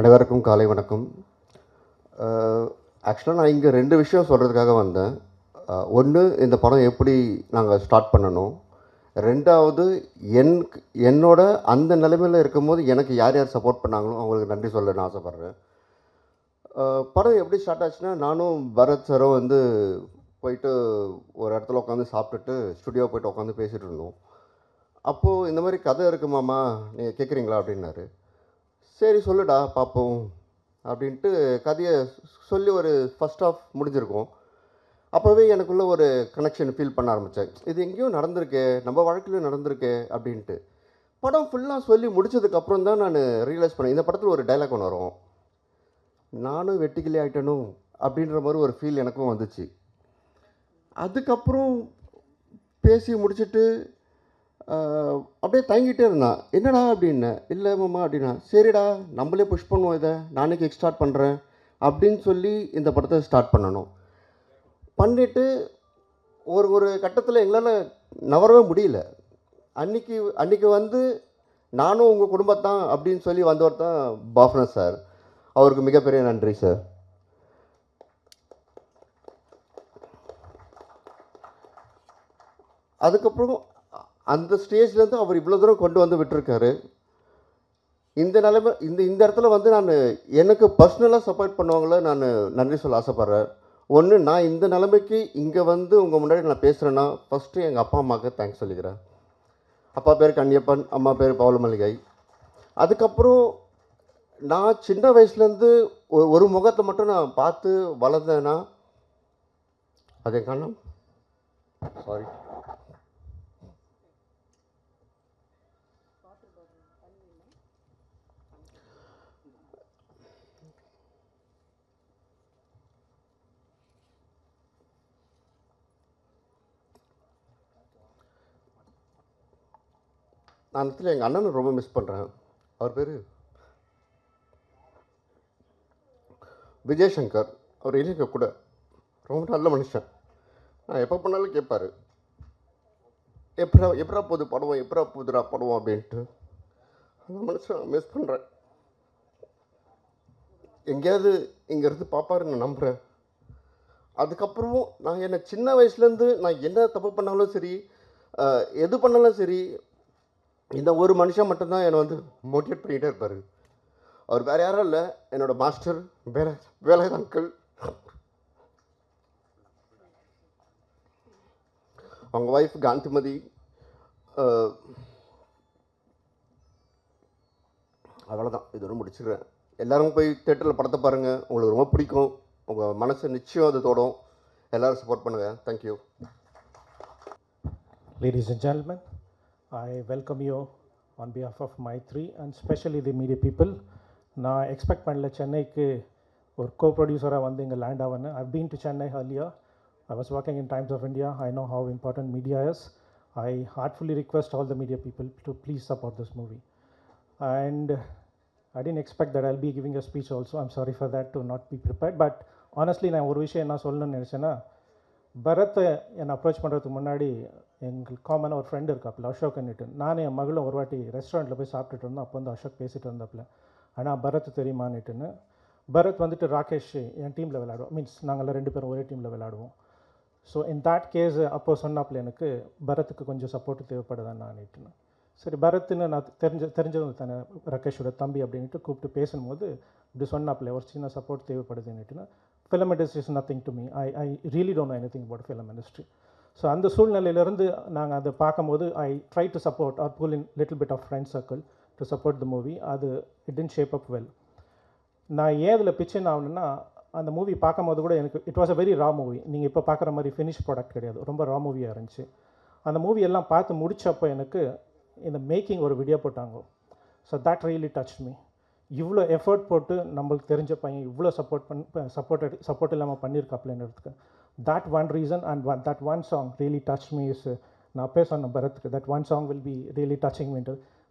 அனைவருக்கும் காலை வணக்கம். ஆக்சுவலாக நான் இங்கே 2 விஷயம் சொல்கிறதுக்காக வந்தேன். ஒன்று, இந்த படம் எப்படி நாங்கள் ஸ்டார்ட் பண்ணணும். 2வது, என்னோட அந்த நிலைமையில் இருக்கும்போது எனக்கு யார் யார் சப்போர்ட் பண்ணாங்களோ அவங்களுக்கு நன்றி சொல்ல நான் ஆசைப்பட்றேன். படம் எப்படி ஸ்டார்ட் ஆச்சுன்னா, நானும் பரத் சாரும் வந்து போயிட்டு ஒரு இடத்துல உட்காந்து சாப்பிட்டுட்டு ஸ்டுடியோ போய்ட்டு உட்காந்து பேசிகிட்டு இருந்தோம். அப்போது இந்த மாதிரி கதை இருக்குது மாமா, நீங்கள் கேட்குறீங்களா அப்படின்னாரு. சரி சொல்லுடா பார்ப்போம் அப்படின்ட்டு கதையை சொல்லி ஒரு ஃபஸ்ட் ஆஃப் முடிஞ்சிருக்கும். அப்போவே எனக்குள்ளே ஒரு கனெக்ஷன் ஃபீல் பண்ண ஆரம்பித்தேன். இது எங்கேயும் நடந்திருக்கே, நம்ம வாழ்க்கையிலும் நடந்திருக்கே அப்படின்ட்டு. படம் ஃபுல்லாக சொல்லி முடித்ததுக்கப்புறம் தான் நான் ரியலைஸ் பண்ணேன், இந்த படத்தில் ஒரு டைலாக் ஒன்று வரும், நானும் வெட்டிக்கிளி ஆகிட்டணும் அப்படின்ற மாதிரி ஒரு ஃபீல் எனக்கும் வந்துச்சு. அதுக்கப்புறம் பேசி முடிச்சுட்டு அப்படியே தயங்கிட்டே இருந்தான். என்னடா அப்படின்னேன். இல்லை மாமா அப்படின்னா. சரிடா நம்மளே புஷ் பண்ணுவோம், இதை நானே கிக் ஸ்டார்ட் பண்ணுறேன் அப்படின்னு சொல்லி இந்த படத்தை ஸ்டார்ட் பண்ணணும். பண்ணிவிட்டு ஒரு கட்டத்தில் எங்களால் நவரவே முடியல. அன்றைக்கி வந்து நானும் உங்கள் குடும்பத்தான் அப்படின்னு சொல்லி வந்தவர் தான் பாஃப்னஸ் சார். அவருக்கு மிகப்பெரிய நன்றி சார். அதுக்கப்புறம் அந்த ஸ்டேஜ்லேருந்து அவர் இவ்வளோ தூரம் கொண்டு வந்து விட்டுருக்காரு. இந்த நிலைமை இந்த இடத்துல வந்து நான் எனக்கு பர்சனலாக சப்போர்ட் பண்ணவங்கள நான் நன்றி சொல்ல ஆசைப்பட்றேன். ஒன்று, நான் இந்த நிலைமைக்கு இங்கே வந்து உங்கள் முன்னாடி நான் பேசுகிறேன்னா ஃபஸ்ட்டு எங்கள் அப்பா அம்மாவுக்கு தேங்க்ஸ் சொல்லிக்கிறேன். அப்பா பேர் கன்னியப்பன், அம்மா பேர் பவுளமல்லிகை. அதுக்கப்புறம் நான் சின்ன வயசுலேருந்து ஒரு முகத்தை மட்டும் நான் பார்த்து வளர்ந்தேன்னா அது என் கண்ணம். சாரி, நான் இடத்துல எங்கள் அண்ணனை ரொம்ப மிஸ் பண்ணுறேன். அவர் பேர் விஜய் சங்கர். அவர் இளைஞ கூட ரொம்ப நல்ல மனுஷன். நான் எப்போ பண்ணாலும் கேட்பார், எப்படா போகுது படுவோம், எப்படா போகுதுடா படுவோம் அப்படின்ட்டு. அந்த மனுஷன் மிஸ் பண்ணுறேன். எங்கேயாவது இங்கேருந்து பார்ப்பாரு நான் நம்புகிறேன். அதுக்கப்புறம் நான் என்னை சின்ன வயசுலேருந்து நான் என்ன தப்பு பண்ணாலும் சரி, எது பண்ணாலும் சரி, இந்த ஒரு மனுஷன் மட்டும்தான் என்னை வந்து மோட்டிவேட் பண்ணிகிட்டே இருப்பார். அவர் வேறு யாரும் இல்லை, என்னோடய மாஸ்டர் வேலை அங்கிள். அவங்க ஒய்ஃப் காந்திமதி. அவ்வளோதான், இதோட முடிச்சுக்கிறேன். எல்லோரும் போய் தேட்டரில் படத்தை பாருங்கள், உங்களுக்கு ரொம்ப பிடிக்கும். உங்கள் மனசு நிச்சயம் அது தோடும். எல்லோரும் சப்போர்ட் பண்ணுங்கள். Thank you. Ladies and gentlemen, I welcome you on behalf of My3 and especially the media people. நான் எக்ஸ்பெக்ட் பண்ணல சென்னைக்கு ஒரு co-producer-ஆக வந்து இங்கே land ஆவேன்னு. I've been to Chennai earlier. I was working in Times of India. I know how important media is. I heartfully request all the media people to please support this movie. And I didn't expect that I'll be giving a speech also. I'm sorry for that, to not be prepared. But honestly, நான் ஒரு விஷயம் என்ன சொல்லணும்னு நினச்சேன்னா, பரத்தை என்னை approach பண்ணுறதுக்கு முன்னாடி எங்களுக்கு காமனாக ஒரு ஃப்ரெண்டு இருக்காப்புல, அசோக்ன்னுட்டு. நானும் என் மகளும் ஒரு வாட்டி ரெஸ்டாரண்ட்டில் போய் சாப்பிட்டுட்டு இருந்தோம். அப்போ வந்து அசோக் பேசிகிட்டு இருந்தாப்புல, ஆனால் பரத் தெரியுமான்னுட்டுன்னு. பரத் வந்துட்டு ராகேஷ் என் டீமில் விளையாடுவோம், மீன்ஸ் நாங்கள் 2 பேரும் ஒரே டீமில் விளையாடுவோம். ஸோ இன் தேட் கேஸ் அப்போது சொன்னாப்புல எனக்கு பரத்துக்கு கொஞ்சம் சப்போர்ட் தேவைப்படுதான் நான்னுட்டுன்னு. சரி, பரத்துன்னு நான் தெரிஞ்சவங்க தானே, ராகேஷோட தம்பி அப்படின்ட்டு கூப்பிட்டு பேசும்போது இப்படி சொன்னாப்புல ஒரு சின்ன சப்போர்ட் தேவைப்படுதுன்னுட்டுன்னு. Film industry is nothing to me. I really don't know anything about film industry. So அந்த சூழ்நிலையிலேருந்து நாங்கள் அதை பார்க்கும்போது I try to support or pull in little bit of friend circle to support the movie. அது it didn't shape up well. நான் ஏன் இதில் பிச்சின் ஆகணுன்னா, அந்த மூவி பார்க்கும்போது கூட எனக்கு it was a very raw movie. நீங்கள் இப்போ பார்க்குற மாதிரி ஃபினிஷ் ப்ராடக்ட் கிடையாது, ரொம்ப ரா மூவியாக இருந்துச்சு. அந்த மூவி எல்லாம் பார்த்து முடித்தப்போ எனக்கு இந்த மேக்கிங் ஒரு வீடியோ போட்டாங்க. So that really touch me. இவ்வளோ எஃபர்ட் போட்டு நம்மளுக்கு தெரிஞ்ச பையன் இவ்வளோ சப்போர்ட் இல்லாமல் பண்ணியிருக்காப்லன்றதுக்கு that one reason and that one song really touched me is நான் அப்பே சொன்ன பரத்துக்கு that one song will be really touching me.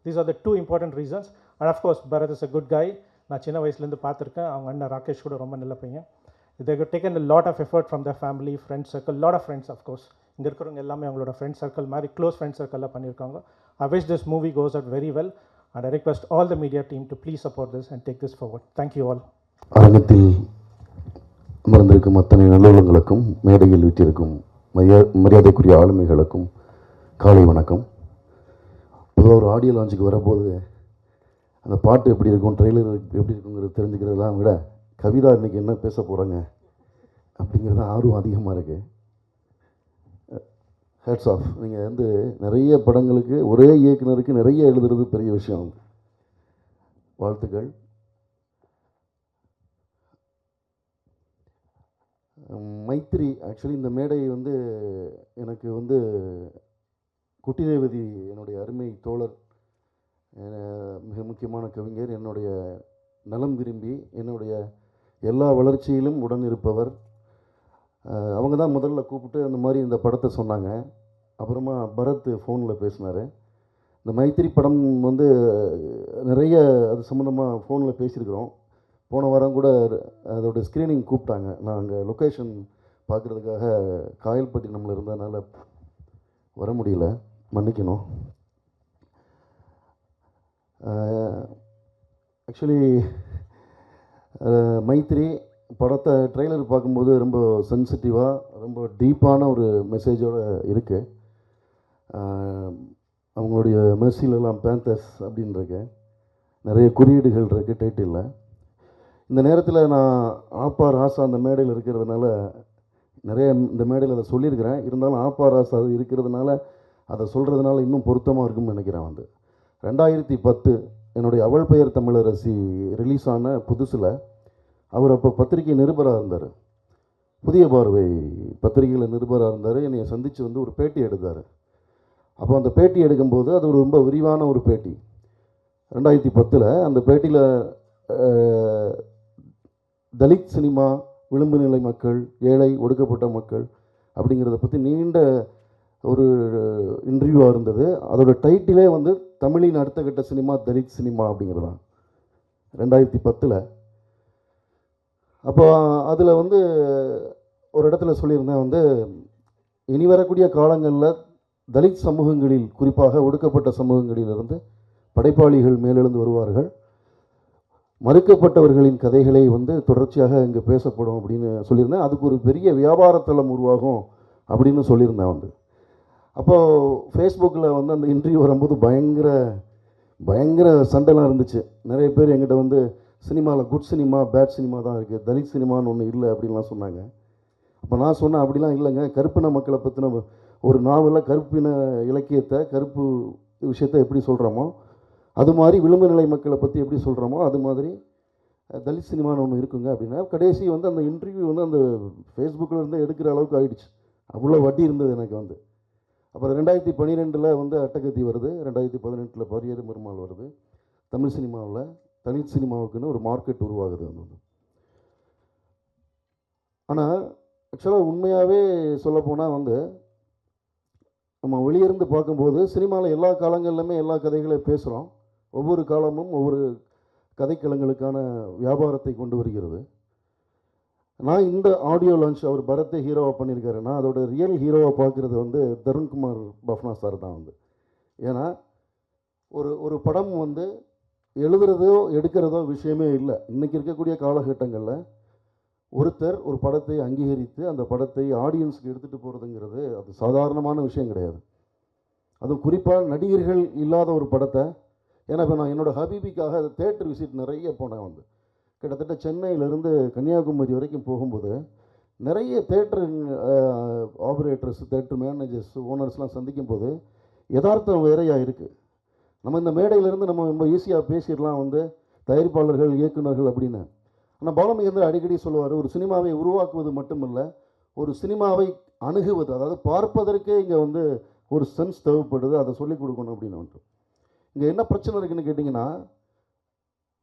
These are the 2 important reasons. And of course Bharat is a good guy. நான் சின்ன வயசுலேருந்து பார்த்துருக்கேன். அவங்க அண்ணன் ராகேஷ் கூட ரொம்ப நல்ல பையன். they have taken a lot of effort from their family, friend circle, lot of friends of course. இங்கே இருக்கிறவங்க எல்லாமே அவங்களோட ஃப்ரெண்ட் சர்க்கிள் மாதிரி க்ளோஸ் ஃப்ரெண்ட் சர்க்கிளில் பண்ணியிருக்காங்க. I wish this movie goes out very well. And I request all the media team to please support this and take this forward. Thank you all. அரங்கத்தில் அமர்ந்திருக்கும் அத்தனை நல்லுள்ளங்களுக்கும் மேடையில் வீட்டிருக்கும் மரியாதைக்குரிய ஆளுமைகளுக்கும் காலை வணக்கம். பொதுவாக ஒரு ஆடியோ லான்ச்சுக்கு வரப்போது அந்த பாட்டு எப்படி இருக்கும், ட்ரெய்லர் எப்படி இருக்குங்கிறது தெரிஞ்சுக்கிறதெல்லாம் விட கவிதா இன்றைக்கி என்ன பேச போகிறாங்க அப்படிங்கிறது ஆர்வம் அதிகமாக இருக்குது. Hats off. நீங்கள் வந்து நிறைய படங்களுக்கு ஒரே இயக்குனருக்கு நிறைய எழுதுறது பெரிய விஷயம். வாழ்த்துக்கள். மைத்ரி, ஆக்சுவலி இந்த மேடை வந்து எனக்கு வந்து குட்டி ரேவதி என்னுடைய அருமை தோழர், மிக முக்கியமான கவிஞர், என்னுடைய நலம் விரும்பி என்னுடைய எல்லா வளர்ச்சியிலும் உடன் இருப்பவர். அவங்க தான் முதல்ல கூப்பிட்டு அந்த மாதிரி இந்த படத்தை சொன்னாங்க. அப்புறமா பரத் ஃபோனில் பேசினார். இந்த மைத்திரி படம் வந்து நிறைய அது சம்மந்தமாக ஃபோனில் பேசியிருக்கிறோம். போன வாரம் கூட அதோடய ஸ்க்ரீனிங் கூப்பிட்டாங்க. நான் அங்கே லொக்கேஷன் பார்க்குறதுக்காக காயல்பட்டினமில் இருந்ததுனால வர முடியல, மன்னிக்கணும். ஆக்சுவலி மைத்திரி படத்தை ட்ரெய்லர் பார்க்கும்போது ரொம்ப சென்சிட்டிவாக ரொம்ப டீப்பான ஒரு மெசேஜோடு இருக்குது. அவங்களுடைய மெர்சிலெல்லாம் பேந்தர்ஸ் அப்படின்ருக்கு, நிறைய குறியீடுகள் இருக்குது டைட்டிலில். இந்த நேரத்தில் நான் ஆப்பா ராசா அந்த மேடையில் இருக்கிறதுனால நிறைய இந்த மேடையில் அதை சொல்லியிருக்கிறேன். இருந்தாலும் ஆப்பா ராசா அது இருக்கிறதுனால அதை சொல்கிறதுனால இன்னும் பொருத்தமாக இருக்கும்னு நினைக்கிறேன். வந்து 2010 என்னுடைய அவள் பெயர் தமிழரசி ரிலீஸ் ஆன புதுசில் அவர் அப்போ பத்திரிகை நிருபராக இருந்தார். புதிய பார்வை பத்திரிகையில் நிருபராக இருந்தார். என்னை சந்தித்து வந்து ஒரு பேட்டி எடுத்தார். அப்போ அந்த பேட்டி எடுக்கும்போது அது ஒரு ரொம்ப விரிவான ஒரு பேட்டி. 2010 அந்த பேட்டியில் தலித் சினிமா, விளிம்பு நிலை மக்கள், ஏழை ஒடுக்கப்பட்ட மக்கள் அப்படிங்கிறத பற்றி நீண்ட ஒரு இன்டர்வியூவாக இருந்தது. அதோட டைட்டிலே வந்து தமிழின் அடுத்த கட்ட சினிமா தலித் சினிமா அப்படிங்கிறது தான் 2010. அப்போ அதில் வந்து ஒரு இடத்துல சொல்லியிருந்தேன் வந்து, இனி வரக்கூடிய காலங்களில் தலித் சமூகங்களில், குறிப்பாக ஒடுக்கப்பட்ட சமூகங்களிலிருந்து படைப்பாளிகள் மேலெழுந்து வருவார்கள். மறுக்கப்பட்டவர்களின் கதைகளை வந்து தொடர்ச்சியாக இங்கே பேசப்படும் அப்படின்னு சொல்லியிருந்தேன். அதுக்கு ஒரு பெரிய வியாபாரத்தளம் உருவாகும் அப்படின்னு சொல்லியிருந்தேன். வந்து அப்போது ஃபேஸ்புக்கில் வந்து அந்த இன்டர்வியூ வரும்போது பயங்கர சண்டைலாம் இருந்துச்சு. நிறைய பேர் எங்கிட்ட வந்து சினிமாவில் குட் சினிமா பேட் சினிமா தான் இருக்குது, தலித் சினிமான்னு ஒன்று இல்லை அப்படின்லாம் சொன்னாங்க. அப்போ நான் சொன்னேன், அப்படிலாம் இல்லைங்க, கருப்பின மக்களை பற்றின ஒரு நாவலில் கருப்பின இலக்கியத்தை, கருப்பு விஷயத்தை எப்படி சொல்கிறோமோ அது மாதிரி விளிம்பு நிலை மக்களை பற்றி எப்படி சொல்கிறோமோ அது மாதிரி தலித் சினிமான்னு ஒன்று இருக்குங்க அப்படின்னா. கடைசி வந்து அந்த இன்டர்வியூ வந்து அந்த ஃபேஸ்புக்கில் இருந்து எடுக்கிற அளவுக்கு ஆயிடுச்சு. அவ்வளோ வட்டி இருந்தது எனக்கு வந்து. அப்புறம் 2012 வந்து அட்டகத்தி வருது, 2018 பரியேறு பெருமாள் வருது. தமிழ் சினிமாவில் தலித் சினிமாவுக்குன்னு ஒரு மார்க்கெட் உருவாகுது. வந்து ஆனால் ஆக்சுவலாக உண்மையாகவே சொல்லப்போனால் வந்து நம்ம வெளியிருந்து பார்க்கும்போது சினிமாவில் எல்லா காலங்கள்லையுமே எல்லா கதைகளையும் பேசுகிறோம். ஒவ்வொரு காலமும் ஒவ்வொரு கதைக்களங்களுக்கான வியாபாரத்தை கொண்டு வருகிறது. நான் இந்த ஆடியோ லான்ச் அவர் பரத்தை ஹீரோவாக பண்ணியிருக்காருன்னா அதோட ரியல் ஹீரோவாக பார்க்குறது வந்து தருண்குமார் பஃப்னா சார் தான். வந்து ஏன்னா ஒரு படம் வந்து எழுதுறதோ எடுக்கிறதோ விஷயமே இல்லை. இன்றைக்கி இருக்கக்கூடிய காலகட்டங்களில் ஒருத்தர் ஒரு படத்தை அங்கீகரித்து அந்த படத்தை ஆடியன்ஸுக்கு எடுத்துகிட்டு போகிறதுங்கிறது அது சாதாரணமான விஷயம் கிடையாது. அதுவும் குறிப்பாக நடிகர்கள் இல்லாத ஒரு படத்தை, ஏன்னா இப்போ நான் என்னோடய ஹபீபிக்காக தேட்டர் விசிட் நிறைய போனேன். வந்து கிட்டத்தட்ட சென்னையிலேருந்து கன்னியாகுமரி வரைக்கும் போகும்போது நிறைய தேட்டர் ஆப்ரேட்டர்ஸ், தேட்டர் மேனேஜர்ஸ், ஓனர்ஸ்லாம் சந்திக்கும் போது யதார்த்தம் வேறையாக இருக்குது. நம்ம இந்த மேடையிலேருந்து நம்ம ரொம்ப ஈஸியாக பேசிடலாம் வந்து தயாரிப்பாளர்கள், இயக்குநர்கள் அப்படின்னு. ஆனால் பாலமகேந்திரன் அடிக்கடி சொல்லுவார், ஒரு சினிமாவை உருவாக்குவது மட்டுமல்ல, ஒரு சினிமாவை அணுகுவது, அதாவது பார்ப்பதற்கே இங்கே வந்து ஒரு சென்ஸ் தேவைப்படுது, அதை சொல்லிக் கொடுக்கணும் அப்படின்னு வந்துட்டு. இங்கே என்ன பிரச்சனை இருக்குதுன்னு கேட்டிங்கன்னா,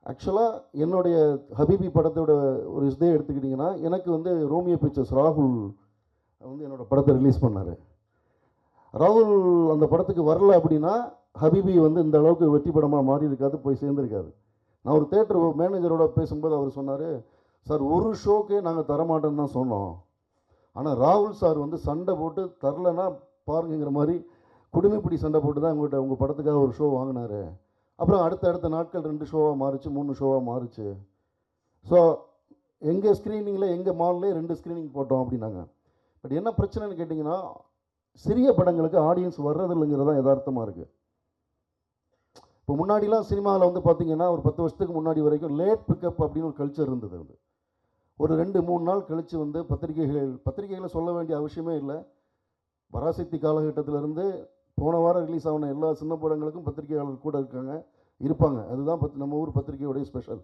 ஆக்சுவலாக என்னுடைய ஹபீபி படத்தோட ஒரு இதே எடுத்துக்கிட்டிங்கன்னா, எனக்கு வந்து ரோமியோ பிக்சர்ஸ் ராகுல் வந்து என்னோடய படத்தை ரிலீஸ் பண்ணார். ராகுல் அந்த படத்துக்கு வரல அப்படின்னா ஹபீபி வந்து இந்த அளவுக்கு வெற்றி படமாக மாறி இருக்காது, போய் சேர்ந்துருக்காது. நான் ஒரு தேட்டர் மேனேஜரோட பேசும்போது அவர் சொன்னார், சார் ஒரு ஷோக்கே நாங்கள் தரமாட்டோன்னு தான் சொன்னோம், ஆனால் ராகுல் சார் வந்து சண்டை போட்டு தரலைன்னா பாருங்கிற மாதிரி குடுமைப்பிடி சண்டை போட்டு தான் உங்கள் படத்துக்காக ஒரு ஷோ வாங்கினார். அப்புறம் அடுத்த நாட்கள் 2 ஷோவாக மாறுச்சு, 3 ஷோவாக மாறுச்சு. ஸோ எங்கள் ஸ்க்ரீனிங்கில் எங்கள் மால்லே 2 ஸ்க்ரீனிங் போட்டோம் அப்படின்னாங்க. பட் என்ன பிரச்சனைன்னு கேட்டிங்கன்னா, சிறிய படங்களுக்கு ஆடியன்ஸ் வர்றதில்லைங்கிறது தான் யதார்த்தமாக இருக்குது. இப்போ முன்னாடிலாம் சினிமாவில் வந்து பார்த்திங்கன்னா ஒரு 10 வருஷத்துக்கு முன்னாடி வரைக்கும் லேட் பிக்கப் அப்படின்னு ஒரு கல்ச்சர் இருந்தது. வந்து ஒரு 2-3 நாள் கழித்து வந்து பத்திரிகைகளை சொல்ல வேண்டிய அவசியமே இல்லை. பராசக்தி காலகட்டத்திலேருந்து போன வாரம் ரிலீஸ் ஆன எல்லா சின்ன படங்களுக்கும் பத்திரிகையாளர் கூட இருப்பாங்க. அதுதான் நம்ம ஊர் பத்திரிகையோடைய ஸ்பெஷல்.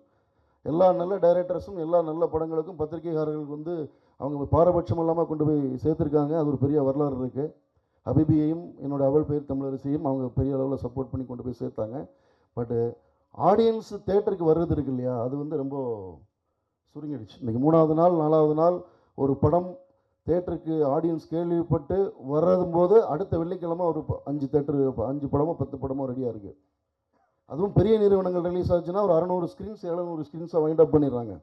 எல்லா நல்ல டைரக்டர்ஸும் எல்லா நல்ல படங்களுக்கும் பத்திரிகைக்காரர்களுக்கு வந்து அவங்க பாரபட்சம் இல்லாமல் கொண்டு போய் சேர்த்துருக்காங்க. அது ஒரு பெரிய வரலாறு இருக்குது. ஹபீபியையும் என்னோடய அவள் பெயர் தமிழரசியும் அவங்க பெரிய அளவில் சப்போர்ட் பண்ணி கொண்டு போய் சேர்த்தாங்க. பட்டு ஆடியன்ஸ் தேட்டருக்கு வர்றது இருக்கு இல்லையா, அது வந்து ரொம்ப சுருங்கிடுச்சு. இன்றைக்கி 3வது நாள் 4வது நாள் ஒரு படம் தேட்டருக்கு ஆடியன்ஸ் கேள்விப்பட்டு வர்றதும்போது அடுத்த வெள்ளிக்கிழமை ஒரு 5 படமோ 10 படமோ ரெடியாக இருக்குது. அதுவும் பெரிய நிறுவனங்கள் ரிலீஸ் ஆச்சுன்னா ஒரு 600 ஸ்க்ரீன்ஸ் 700 ஸ்க்ரீன்ஸை வைண்ட் அப் பண்ணிடுறாங்க.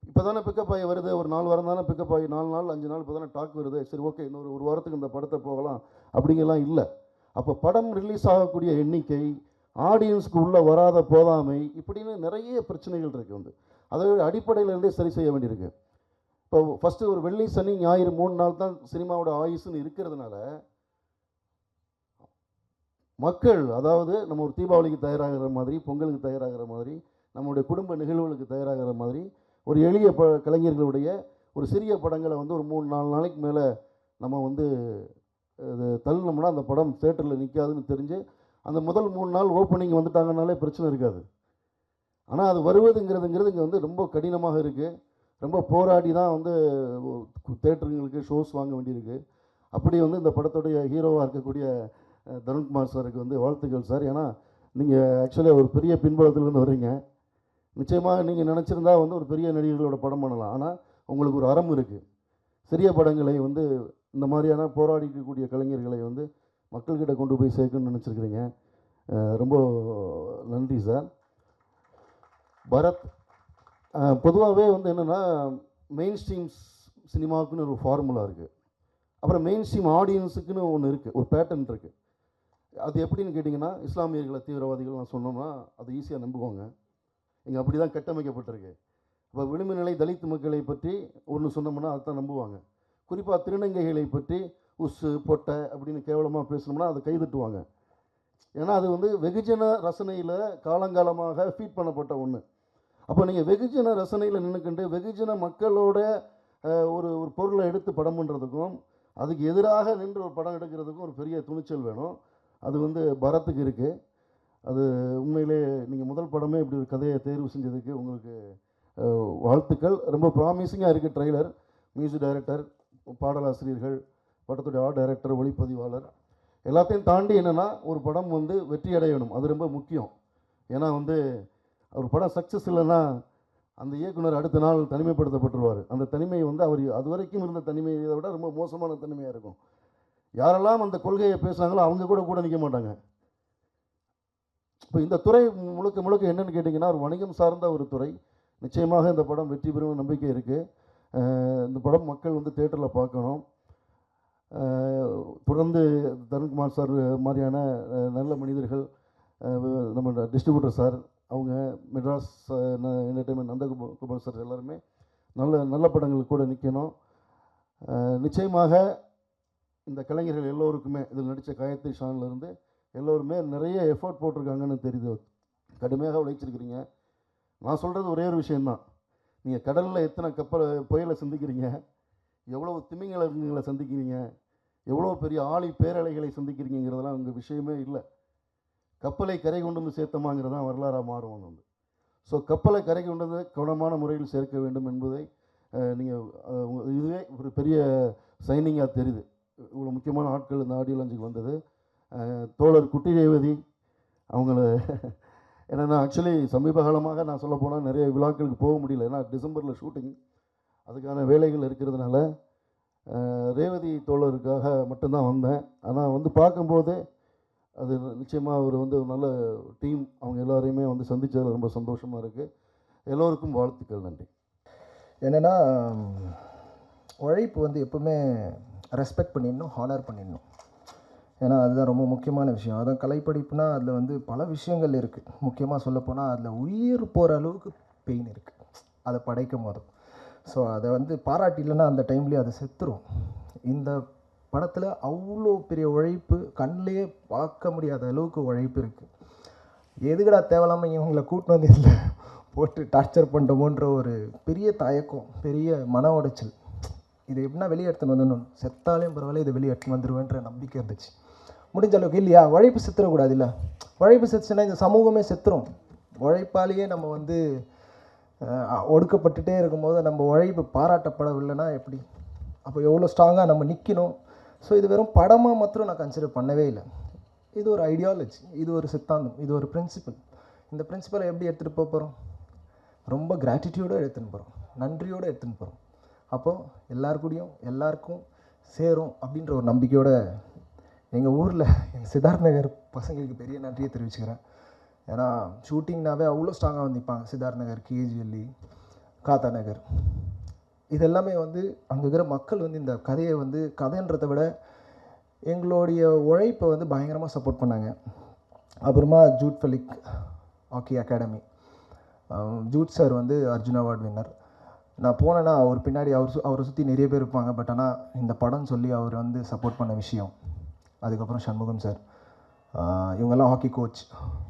இப்போ தானே பிக்கப் ஆகி வருது, ஒரு 4 வாரம் தானே பிக்கப் ஆகி 4 நாள் 5 நாள் இப்போ தானே டாக் வருது. சரி ஓகே, ஒரு வாரத்துக்கு இந்த படத்தை போகலாம் அப்படிங்கலாம் இல்லை. அப்போ படம் ரிலீஸ் ஆகக்கூடிய எண்ணிக்கை, ஆடியன்ஸ்க்கு உள்ளே வராத போதாமை, இப்படின்னு நிறைய பிரச்சனைகள் இருக்குது. வந்து அதை அடிப்படையிலேருந்தே சரி செய்ய வேண்டியிருக்கு. இப்போ ஃபஸ்ட்டு ஒரு வெள்ளி சனி ஞாயிறு 3 நாள் தான் சினிமாவோட ஆயுசுன்னு இருக்கிறதுனால மக்கள், அதாவது நம்ம ஒரு தீபாவளிக்கு தயாராகிற மாதிரி, பொங்கலுக்கு தயாராகிற மாதிரி, நம்மளுடைய குடும்ப நிகழ்வுகளுக்கு தயாராகிற மாதிரி ஒரு எளிய கலைஞர்களுடைய ஒரு சிறிய படங்களை வந்து ஒரு 3-4 நாளைக்கு மேலே நம்ம வந்து இது தள்ளினோம்னா அந்த படம் தேட்டரில் நிற்காதுன்னு தெரிஞ்சு அந்த முதல் 3 நாள் ஓப்பனிங் வந்துட்டாங்கனாலே பிரச்சனை இருக்காது. ஆனால் அது வருவதுங்கிறது இங்கே வந்து ரொம்ப கடினமாக இருக்குது. ரொம்ப போராடி தான் வந்து தேட்டருங்களுக்கு ஷோஸ் வாங்க வேண்டியிருக்கு. அப்படி வந்து இந்த படத்துடைய ஹீரோவாக இருக்கக்கூடிய தருண்குமார் சாருக்கு வந்து வாழ்த்துக்கள் சார். ஏன்னா நீங்கள் ஆக்சுவலாக ஒரு பெரிய பின்புலத்திலேருந்து வர்றீங்க. நிச்சயமாக நீங்கள் நினச்சிருந்தா வந்து ஒரு பெரிய நடிகர்களோட படம் பண்ணலாம். ஆனால் உங்களுக்கு ஒரு அறம் இருக்குது. சிறிய படங்களை வந்து இந்த மாதிரியான போராடிக்கக்கூடிய கலைஞர்களை வந்து மக்கள்கிட்ட கொண்டு போய் சேர்க்கணும்னு நினச்சிருக்கிறீங்க. ரொம்ப நன்றி சார். பரத், பொதுவாகவே வந்து என்னென்னா மெயின் ஸ்ட்ரீம் சினிமாவுக்குன்னு ஒரு ஃபார்முலா இருக்குது. அப்புறம் மெயின் ஸ்ட்ரீம் ஆடியன்ஸுக்குன்னு ஒன்று இருக்குது, ஒரு பேட்டர்ன் இருக்குது. அது எப்படின்னு கேட்டிங்கன்னா, இஸ்லாமியர்களை தீவிரவாதிகள் நான் சொன்னோம்னா அது ஈஸியாக நம்புவாங்க. இங்கே அப்படி தான் கட்டமைக்கப்பட்டிருக்கு. இப்போ விளிம்பு நிலை தலித் மக்களை பற்றி ஒன்று சொன்னோம்னா அதுதான் நம்புவாங்க. குறிப்பாக திருநங்கைகளை பற்றி உஸ்ஸு பொட்டை அப்படின்னு கேவலமாக பேசணும்னா அதை கைதட்டுவாங்க. ஏன்னா அது வந்து வெகுஜன ரசனையில் காலங்காலமாக ஃபீட் பண்ணப்பட்ட ஒன்று. அப்போ நீங்கள் வெகுஜன ரசனையில் நின்றுக்கிண்டு வெகுஜன மக்களோட ஒரு பொருளை எடுத்து படம் பண்ணுறதுக்கும் அதுக்கு எதிராக நின்று ஒரு படம் எடுக்கிறதுக்கும் ஒரு பெரிய துணிச்சல் வேணும். அது வந்து பரத்துக்கு இருக்குது. அது உண்மையிலே நீங்கள் முதல் படமே இப்படி ஒரு கதையை தேர்வு செஞ்சதுக்கு உங்களுக்கு வாழ்த்துக்கள். ரொம்ப ப்ராமிசிங்காக இருக்குது ட்ரெய்லர். மியூசிக் டைரக்டர், பாடலாசிரியர்கள், படத்துடைய ஆர்ட் டைரக்டர், ஒளிப்பதிவாளர், எல்லாத்தையும் தாண்டி என்னென்னா ஒரு படம் வந்து வெற்றி அடையணும். அது ரொம்ப முக்கியம். ஏன்னா வந்து ஒரு படம் சக்ஸஸ் இல்லைன்னா அந்த இயக்குனர் அடுத்த நாள் தனிமைப்படுத்தப்பட்டுருவார். அந்த தனிமை வந்து அவர் அது வரைக்கும் இருந்த தனிமையை விட ரொம்ப மோசமான தனிமையாக இருக்கும். யாரெல்லாம் அந்த கொள்கையை பேசுகிறாங்களோ அவங்க கூட நிற்க மாட்டாங்க. இப்போ இந்த துறை முழுக்க என்னென்னு கேட்டிங்கன்னா ஒரு வணிகம் சார்ந்த ஒரு துறை. நிச்சயமாக இந்த படம் வெற்றி பெறும் நம்பிக்கை இருக்குது. இந்த படம் மக்கள் வந்து தேட்டரில் பார்க்கணும். தொடர்ந்து தருண்குமார் சார் மாதிரியான நல்ல மனிதர்கள், நம்ம டிஸ்ட்ரிபியூட்டர் சார், அவங்க மெட்ராஸ் என்டர்டெயின்மெண்ட் நந்தகுமார் சார் எல்லாருமே நல்ல படங்கள் கூட நிற்கணும். நிச்சயமாக இந்த கலைஞர்கள் எல்லோருக்குமே இதில் நடித்த காயத்ரி ஷான்லேருந்து எல்லோருமே நிறைய எஃபர்ட் போட்டிருக்காங்கன்னு தெரியுது. கடுமையாக உழைச்சிருக்கிறீங்க. நான் சொல்கிறது ஒரே ஒரு விஷயந்தான். நீங்கள் கடலில் எத்தனை புயலை சந்திக்கிறீங்க, எவ்வளோ திமிங்கலங்களை சந்திக்கிறீங்க, எவ்வளோ பெரிய ஆழி பேரலைகளை சந்திக்கிறீங்கிறதெல்லாம் உங்கள் விஷயமே இல்லை. கப்பலை கரை கொண்டு வந்து சேர்த்தமாங்கிறது தான் வரலாறாக மாறும். வந்து ஸோ கப்பலை கரை கொண்டு வந்து கவனமான முறையில் சேர்க்க வேண்டும் என்பதை நீங்கள் இதுவே ஒரு பெரிய சைனிங்காக தெரியுது. இவ்வளோ முக்கியமான ஆட்கள் இந்த ஆடியோ லான்ச்சுக்கு வந்தது. தோழர் குட்டி ரேவதி அவங்கள என்னென்னா ஆக்சுவலி சமீப காலமாக நான் சொல்ல போனால் நிறைய விழாக்களுக்கு போக முடியல. ஏன்னா டிசம்பரில் ஷூட்டிங், அதுக்கான வேலைகள் இருக்கிறதுனால ரேவதி தோழருக்காக மட்டும்தான் வந்தேன். ஆனால் வந்து பார்க்கும்போது அது நிச்சயமாக அவர் வந்து ஒரு நல்ல டீம், அவங்க எல்லோரையுமே வந்து சந்தித்ததில் ரொம்ப சந்தோஷமாக இருக்குது. எல்லோருக்கும் வாழ்த்துக்கள். நன்றி. என்னென்னா உழைப்பு வந்து எப்பவுமே ரெஸ்பெக்ட் பண்ணிடணும், ஹானர் பண்ணிடணும். ஏன்னா அதுதான் ரொம்ப முக்கியமான விஷயம். அதான் கலைப்படிப்புனா அதில் வந்து பல விஷயங்கள் இருக்குது. முக்கியமாக சொல்லப்போனால் அதில் உயிர் போகிற அளவுக்கு பெயின் இருக்குது அதை படைக்கும் போது. ஸோ அதை வந்து பாராட்டிலன்னா அந்த டைம்லேயே அது செத்துரும். இந்த படத்தில் அவ்வளோ பெரிய உழைப்பு, கண்ணிலேயே பார்க்க முடியாத அளவுக்கு உழைப்பு இருக்குது. எதுக்கடா தேவையில்லாமல் இவங்களை கூட்டின்னு வந்து இதில் போட்டு டார்ச்சர் பண்ணிட்டோமோன்ற ஒரு பெரிய தயக்கம், பெரிய மன உடைச்சல். இதை எப்படின்னா வெளியே எடுத்துன்னு வந்துடணும், செத்தாலையும் பரவாயில்ல இதை வெளியே எடுத்துன்னு வந்துடுவேன்ற நம்பிக்கை இருந்துச்சு. முடிஞ்ச அளவுக்கு இல்லையா, உழைப்பு செத்துடக்கூடாது. இல்லை, உழைப்பு செத்துச்சுன்னா இந்த சமூகமே செத்துரும். உழைப்பாலேயே நம்ம வந்து ஒடுக்கப்பட்டுட்டே இருக்கும்போது நம்ம உழைப்பு பாராட்டப்படவில்லைன்னா எப்படி? அப்போ எவ்வளோ ஸ்ட்ராங்காக நம்ம நிற்கணும். ஸோ இது வெறும் படமாக மாத்திரம் நான் கன்சிடர் பண்ணவே இல்லை. இது ஒரு ஐடியாலஜி, இது ஒரு சித்தாந்தம், இது ஒரு பிரின்சிபல். இந்த பிரின்சிபலை எப்படி எடுத்துகிட்டு போக போகிறோம்? ரொம்ப கிராட்டிடியூடோடு எடுத்துன்னு போகிறோம், நன்றியோடு எடுத்துன்னு போகிறோம். அப்போது எல்லாருக்கூடையும் எல்லாருக்கும் சேரும் அப்படின்ற ஒரு நம்பிக்கையோடு எங்கள் ஊரில் எங்கள் சித்தார்த் நகர் பசங்களுக்கு பெரிய நன்றியை தெரிவிச்சுக்கிறேன். ஏன்னா ஷூட்டிங்னாவே அவ்வளோ ஸ்ட்ராங்காக வந்து நிற்பாங்க. சித்தார்த் நகர், கேஜிஎல்லி, காத்தா நகர், இது எல்லாமே வந்து அங்கே இருக்கிற மக்கள் வந்து இந்த கதையை வந்து கதைன்றதை விட எங்களுடைய உழைப்பை வந்து பயங்கரமாக சப்போர்ட் பண்ணாங்க. அப்புறமா Jude Felix hockey academy, Jude sir வந்து அர்ஜுன் அவார்டு வின்னர். நான் போனேன்னா அவர் பின்னாடி அவரை சுற்றி நிறைய பேர் இருப்பாங்க. பட் ஆனால் இந்த படம் சொல்லி அவர் வந்து சப்போர்ட் பண்ண விஷயம். அதுக்கப்புறம் சண்முகம் சார், இவங்கெல்லாம் ஹாக்கி கோச்,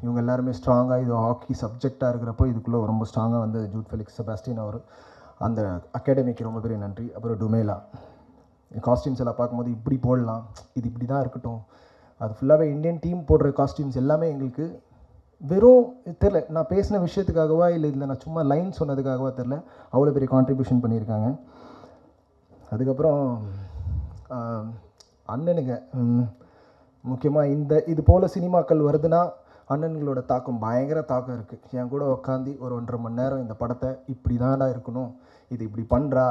இவங்க எல்லாருமே ஸ்ட்ராங்காக இது ஹாக்கி சப்ஜெக்டாக இருக்கிறப்போ இதுக்குள்ளே ரொம்ப ஸ்ட்ராங்காக வந்து ஜூட் ஃபெலிக்ஸ் செபாஸ்டின் அவர் அந்த அகாடமிக்கு ரொம்ப பெரிய நன்றி. அப்புறம் டுமேலா, காஸ்டியூம்ஸ் எல்லாம் பார்க்கும்போது இப்படி போடலாம், இது இப்படி தான் இருக்கட்டும், அது ஃபுல்லாகவே இந்தியன் டீம் போடுற காஸ்டியூம்ஸ் எல்லாமே எங்களுக்கு வெறும் தெரில, நான் பேசின விஷயத்துக்காகவா இல்லை இதில் நான் சும்மா லைன் சொன்னதுக்காகவா தெரில, அவ்வளோ பெரிய கான்ட்ரிபியூஷன் பண்ணியிருக்காங்க. அதுக்கப்புறம் அண்ணனுங்க, முக்கியமாக இது போல் சினிமாக்கள் வருதுன்னா அண்ணன்களோட தாக்கம் பயங்கர தாக்கம் இருக்குது. என் கூட உட்காந்து ஒரு 1.5 மணி நேரம் இந்த படத்தை இப்படி தாண்டா இருக்கணும், இது இப்படி பண்ணுறா,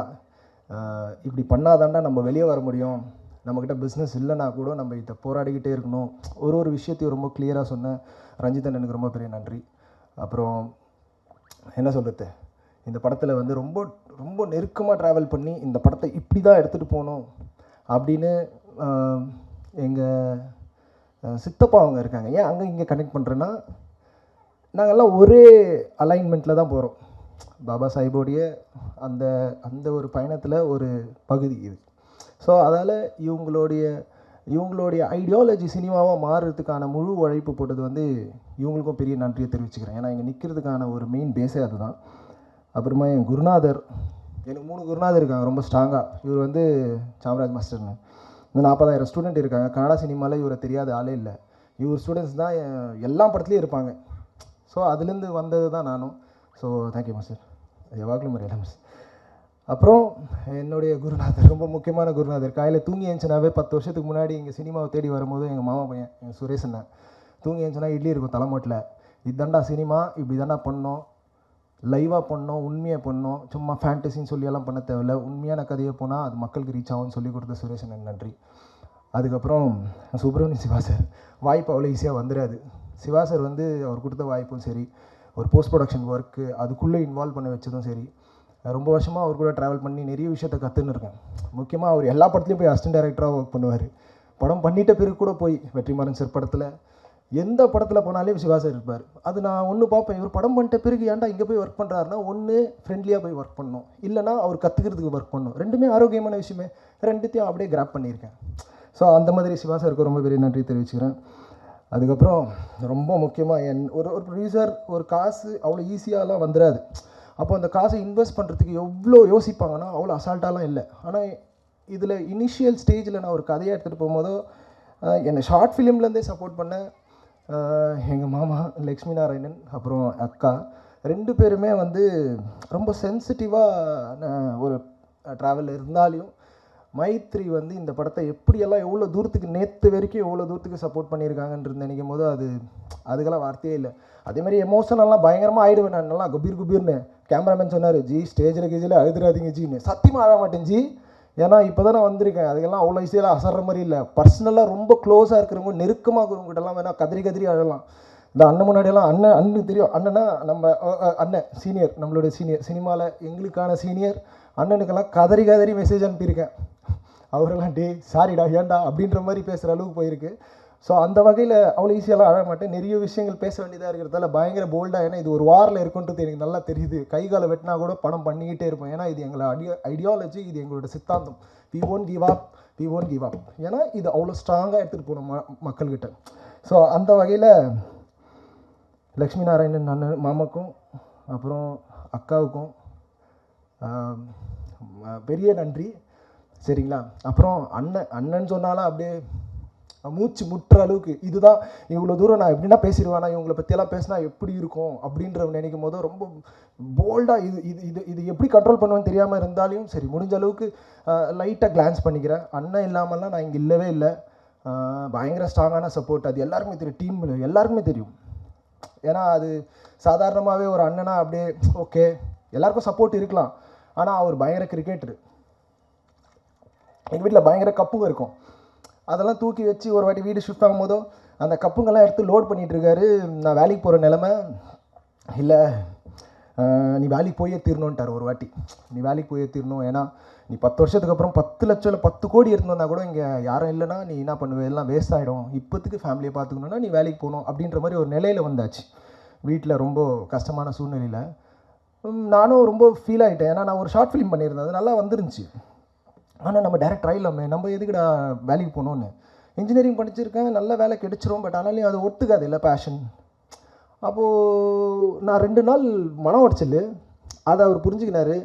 இப்படி பண்ணாதாண்டா நம்ம வெளியே வர முடியும், நம்மக்கிட்ட பிஸ்னஸ் இல்லைனா கூட நம்ம இதை போராடிக்கிட்டே இருக்கணும், ஒரு விஷயத்தையும் ரொம்ப கிளியராக சொன்னேன். ரஞ்சித் அண்ணனுக்கு ரொம்ப பெரிய நன்றி. அப்புறம் என்ன சொல்கிறது, இந்த படத்தில் வந்து ரொம்ப ரொம்ப நெருக்கமாக ட்ராவல் பண்ணி இந்த படத்தை இப்படி தான் எடுத்துகிட்டு போகணும் அப்படின்னு எங்கள் சித்தப்பா அவங்க இருக்காங்க. ஏன் அங்கே இங்கே கனெக்ட் பண்ணுறேன்னா, நாங்கள்லாம் ஒரே அலைன்மெண்ட்டில் தான் போகிறோம். பாபா சாஹிபோடைய அந்த அந்த ஒரு பயணத்தில் ஒரு பகுதி இது. ஸோ அதால் இவங்களுடைய ஐடியாலஜி சினிமாவாக மாறுறதுக்கான முழு உழைப்பு போட்டது வந்து இவங்களுக்கும் பெரிய நன்றியை தெரிவிச்சுக்கிறேன். ஏன்னா இங்கே நிற்கிறதுக்கான ஒரு மெயின் பேஸே அதுதான். அப்புறமா என் குருநாதர், எனக்கு 3 குருநாதர் இருக்காங்க ரொம்ப ஸ்ட்ராங்காக. இவர் வந்து சாம்ராஜ் மாஸ்டர்னு, இந்த 40,000 ஸ்டூடெண்ட் இருக்காங்க. கன்னடா சினிமாவில் இவரை தெரியாத ஆளே இல்லை. இவர் ஸ்டூடெண்ட்ஸ் தான் எல்லா படத்துலேயும் இருப்பாங்க. ஸோ அதுலேருந்து வந்தது தான் நானும். ஸோ தேங்க்யூ மாஸ்டர், எவாக்லும் முறையில மிஸ். அப்புறம் என்னுடைய குருநாதர், ரொம்ப முக்கியமான குருநாதர், காலையில் தூங்கி எழுந்துச்சுனாவே 10 வருஷத்துக்கு முன்னாடி இங்கே சினிமாவை தேடி வரும்போது எங்கள் மாமா பையன் எங்கள் சுரேஷ் அண்ணன் தூங்கி எழுந்துச்சுனா இட்லி இருக்கும் தலைமோட்டில், இதுதாண்டா சினிமா, இப்படி தாண்டா பண்ணோம், லைவாக பண்ணோம், உண்மையாக பண்ணோம், சும்மா ஃபேண்டசின்னு சொல்லியெல்லாம் பண்ண தேவையில்லை, உண்மையான கதையை போனால் அது மக்களுக்கு ரீச் ஆகும்னு சொல்லி கொடுத்த சுரேஷ் அண்ணன் நன்றி. அதுக்கப்புறம் சுப்ரமணியம் சிவா சார், வாய்ப்பு அவ்வளோ ஈஸியாக வந்துடாது. சிவா சார் வந்து அவர் கொடுத்த வாய்ப்பும் சரி, ஒரு போஸ்ட் ப்ரொடக்ஷன் ஒர்க்கு அதுக்குள்ளே இன்வால்வ் பண்ண வச்சதும் சரி, ரொம்ப வருஷமாக அவர் கூட ட்ராவல் பண்ணி நிறைய விஷயத்தை கற்றுன்னு இருக்கேன். முக்கியமாக அவர் எல்லா படத்துலையும் போய் அசிஸ்டன்ட் டைரக்டராக ஒர்க் பண்ணுவார். படம் பண்ணிட்ட பிறகு கூட போய் வெற்றிமாறன் சார் படத்தில் எந்த படத்தில் போனாலே சிவா சார் இருப்பார். அது நான் ஒன்று பார்ப்பேன், இவர் படம் பண்ணிட்ட பிறகு ஏன்டா இங்கே போய் ஒர்க் பண்ணுறாருன்னா, ஒன்று ஃப்ரெண்ட்லியாக போய் ஒர்க் பண்ணணும், இல்லைனா அவர் கற்றுக்கிறதுக்கு ஒர்க் பண்ணணும். ரெண்டுமே ஆரோக்கியமான விஷயமே, ரெண்டுத்தையும் அப்படியே கிராப் பண்ணியிருக்கேன். ஸோ அந்த மாதிரி சிவா சாருக்கு ரொம்ப பெரிய நன்றி தெரிவிச்சுக்கிறேன். அதுக்கப்புறம் ரொம்ப முக்கியமாக ஒரு ப்ரொடியூசர் ஒரு காசு அவ்வளோ ஈஸியாகலாம் வந்துடாது. அப்போ அந்த காசை இன்வெஸ்ட் பண்ணுறதுக்கு எவ்வளோ யோசிப்பாங்கன்னா அவ்வளோ அசால்ட்டாலாம் இல்லை. ஆனால் இதில் இனிஷியல் ஸ்டேஜில் நான் ஒரு கதையை எடுத்துகிட்டு போகும்போதோ என்னை ஷார்ட் ஃபிலிம்லேருந்தே சப்போர்ட் பண்ண எங்கள் மாமா லக்ஷ்மி நாராயணன், அப்புறம் அக்கா, 2 பேருமே வந்து ரொம்ப சென்சிட்டிவாக ஒரு ட்ராவல் இருந்தாலையும் மைத்ரி வந்து இந்த படத்தை எப்படியெல்லாம் எவ்வளோ தூரத்துக்கு நேற்று வரைக்கும் எவ்வளோ தூரத்துக்கு சப்போர்ட் பண்ணியிருக்காங்கன்றது நினைக்கும் போது அதுக்கெல்லாம் வார்த்தையே இல்லை. அதேமாதிரி எமோஷனல்லாம் பயங்கரமாக ஆகிடுவேன் நான், நல்லா குபீர்னு. கேமராமேன் சொன்னார், ஜி ஸ்டேஜில் கேஜில் அழுதுறாதீங்க ஜின்னு. சத்தியமாக அழ மாட்டேன் ஜி, ஏன்னா இப்போ தான் நான் வந்திருக்கேன். அதுக்கெல்லாம் அவ்வளோ ஈஸியெல்லாம் அசர்ற மாதிரி இல்லை. பர்சனலாக ரொம்ப க்ளோஸாக இருக்கிறவங்க, நெருக்கமாக இருக்கிறவங்ககிட்டலாம் வேணால் கதறி அழலாம். இந்த அண்ணன் முன்னாடியெல்லாம் அண்ணனுக்கு தெரியும், அண்ணனா நம்ம அண்ணன் சீனியர், நம்மளுடைய சீனியர், சினிமாவில் எங்களுக்கான சீனியர் அண்ணனுக்கெல்லாம் கதறி மெசேஜ் அனுப்பியிருக்கேன். அவரெல்லாம் டே சாரிடா ஏன்டா அப்படின்ற மாதிரி பேசுகிற அளவுக்கு போயிருக்கு. ஸோ அந்த வகையில் அவ்வளோ ஈஸியெல்லாம் அழ மாட்டேன். நிறைய விஷயங்கள் பேச வேண்டியதாக இருக்கிறதால பயங்கர போல்டாக, ஏன்னா இது ஒரு வாரில் இருக்குன்றது எனக்கு நல்லா தெரியுது. கை காலை வெட்டினா கூட படம் பண்ணிக்கிட்டே இருப்போம். ஏன்னா இது எங்களை ஐடியாலஜி, இது எங்களோட சித்தாந்தம். We won't give up. ஏன்னா இது அவ்வளோ ஸ்ட்ராங்காக எடுத்துகிட்டு போகணும் மக்கள்கிட்ட. ஸோ அந்த வகையில் லக்ஷ்மி நாராயணன் அண்ணன் மாமாக்கும் அப்புறம் அக்காவுக்கும் பெரிய நன்றி. சரிங்களா? அப்புறம் அண்ணன் சொன்னாலும் அப்படியே மூச்சு முட்டுற அளவுக்கு, இதுதான் இவ்வளோ தூரம் நான் எப்படின்னா பேசிடுவேனா, இவங்களை பற்றியெல்லாம் பேசினா எப்படி இருக்கும் அப்படின்ற நினைக்கும் போது ரொம்ப போல்டாக இது எப்படி கண்ட்ரோல் பண்ணுவேன்னு தெரியாமல் இருந்தாலும் சரி, முடிஞ்ச அளவுக்கு லைட்டாக கிளான்ஸ் பண்ணிக்கிறேன். அண்ணன் இல்லாமல்லாம் நான் இங்கே இல்லவே இல்லை. பயங்கர ஸ்ட்ராங்கான சப்போர்ட், அது எல்லாருக்குமே தெரியும், டீம் எல்லாருக்குமே தெரியும். ஏன்னா அது சாதாரணமாகவே ஒரு அண்ணனா அப்படியே ஓகே எல்லாருக்கும் சப்போர்ட் இருக்கலாம். ஆனால் அவர் பயங்கர கிரிக்கெட்டரு. எங்கள் வீட்டில் பயங்கர கப்புங்க இருக்கும். அதெல்லாம் தூக்கி வச்சு ஒரு வாட்டி வீடு ஷிஃப்ட் ஆகும்போதோ அந்த கப்புங்கெல்லாம் எடுத்து லோட் பண்ணிகிட்ருக்காரு. நான் வேலைக்கு போகிற நிலமை இல்லை, நீ வேலைக்கு போயே தீரணுன்ட்டார் ஒரு வாட்டி. நீ வேலைக்கு போயே தீரணும், ஏன்னா நீ 10 வருஷத்துக்கு அப்புறம் 10 லட்சம் இல்லை 10 கோடி எடுத்து வந்தால் கூட இங்கே யாரும் இல்லைன்னா நீ என்ன பண்ணுவே, எல்லாம் வேஸ்ட் ஆகிடும். இப்போத்துக்கு ஃபேமிலியை பார்த்துக்கணுன்னா நீ வேலைக்கு போகணும் அப்படின்ற மாதிரி ஒரு நிலையில் வந்தாச்சு. வீட்டில் ரொம்ப கஷ்டமான சூழ்நிலையில் நானும் ரொம்ப ஃபீல் ஆகிட்டேன். ஏன்னா நான் ஒரு ஷார்ட் ஃபிலிம் பண்ணியிருந்தேன், அது நல்லா வந்துருந்துச்சு. ஆனால் நம்ம டேரக்டர் ஆகிடலாமே, நம்ம எதுக்குடா வேலைக்கு போகணுன்னு. இன்ஜினியரிங் படிச்சிருக்கேன், நல்ல வேலை கிடைச்சிரும். பட் ஆனாலும் அது ஒத்துக்காது இல்லை பேஷன். அப்போது நான் 2 நாள் மன உடைச்சல். அதை அவர் புரிஞ்சுக்கினார்.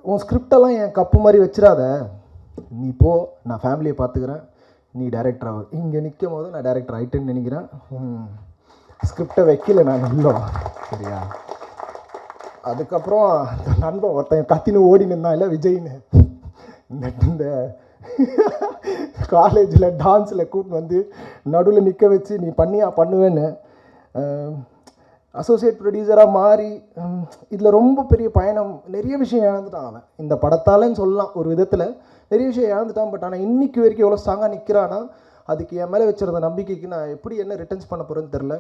உன் ஸ்கிரிப்டெல்லாம் என் கப்பு மாதிரி வச்சிடாத, நீ போ, நான் ஃபேமிலியை பார்த்துக்கிறேன், நீ டேரக்டர் ஆகும். இங்கே நிற்கும் போது நான் டேரக்டர் ஆகிட்டேன்னு நினைக்கிறேன். ஸ்கிரிப்டை வைக்கல நான் இல்லை, சரியா? அதுக்கப்புறம் நண்பன் ஒருத்தன் கத்தின்னு ஓடி நின்றான் இல்லை விஜய்னு, இந்த காலேஜில் டான்ஸில் கூப்பிட்டு வந்து நடுவில் நிற்க வச்சு நீ பண்ணுவேன்னு அசோசியேட் ப்ரொடியூசராக மாறி இதில் ரொம்ப பெரிய பயணம். நிறைய விஷயம் இழந்துட்டான் அவன் இந்த படத்தாலன்னு சொல்லலாம். ஒரு விதத்தில் நிறைய விஷயம் இழந்துட்டான். பட் ஆனால் இன்றைக்கி வரைக்கும் எவ்வளோ ஸ்ட்ராங்காக நிற்கிறான்னா, அதுக்கு என் மேலே வச்சுருந்த நம்பிக்கைக்கு நான் எப்படி என்ன ரிட்டர்ன்ஸ் பண்ண போகிறேன்னு தெரில.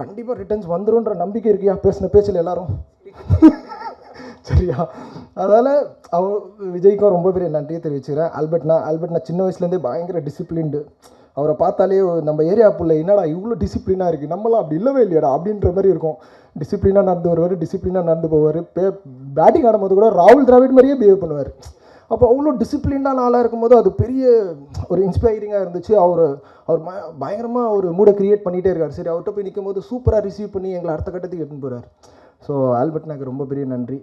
கண்டிப்பாக ரிட்டர்ன்ஸ் வந்துடும்ன்ற நம்பிக்கை இருக்கியா பேசின பேச்சில் எல்லாரும், சரியா? அதனால் விஜய்க்கும் ரொம்ப பெரிய நன்றியை தெரிவிச்சுக்கிறேன். ஆல்பர்ட்னா சின்ன வயசுலேருந்தே பயங்கர டிசிப்ளின்டு. அவரை பார்த்தாலே நம்ம ஏரியா புள்ள என்னடா இவ்வளோ டிசிப்ளினாக இருக்குது, நம்மளாம் அப்படி இல்லவே இல்லையாடா அப்படின்ற மாதிரி இருக்கும். டிசிப்ளினாக நடந்து வருவார், டிசிப்ளினாக நடந்து போவார். பேட்டிங் ஆடும்போது கூட ராகுல் டிராவிட் மாதிரியே பிஹேவ் பண்ணுவார். அப்போ அவ்வளோ டிசிப்ளின்டான ஆளாக இருக்கும்போது அது பெரிய ஒரு இன்ஸ்பைரிங்காக இருந்துச்சு. அவர் பயங்கரமாக ஒரு மூடை க்ரியேட் பண்ணிகிட்டே இருக்கார். சரி, அவர்கிட்ட போய் நிற்கும் போது சூப்பராக ரிசீவ் பண்ணி எங்களை அடுத்த கட்டத்துக்கு எடுத்துன்னு போகிறார். ஸோ ஆல்பர்ட்னாக்கு ரொம்ப பெரிய நன்றி.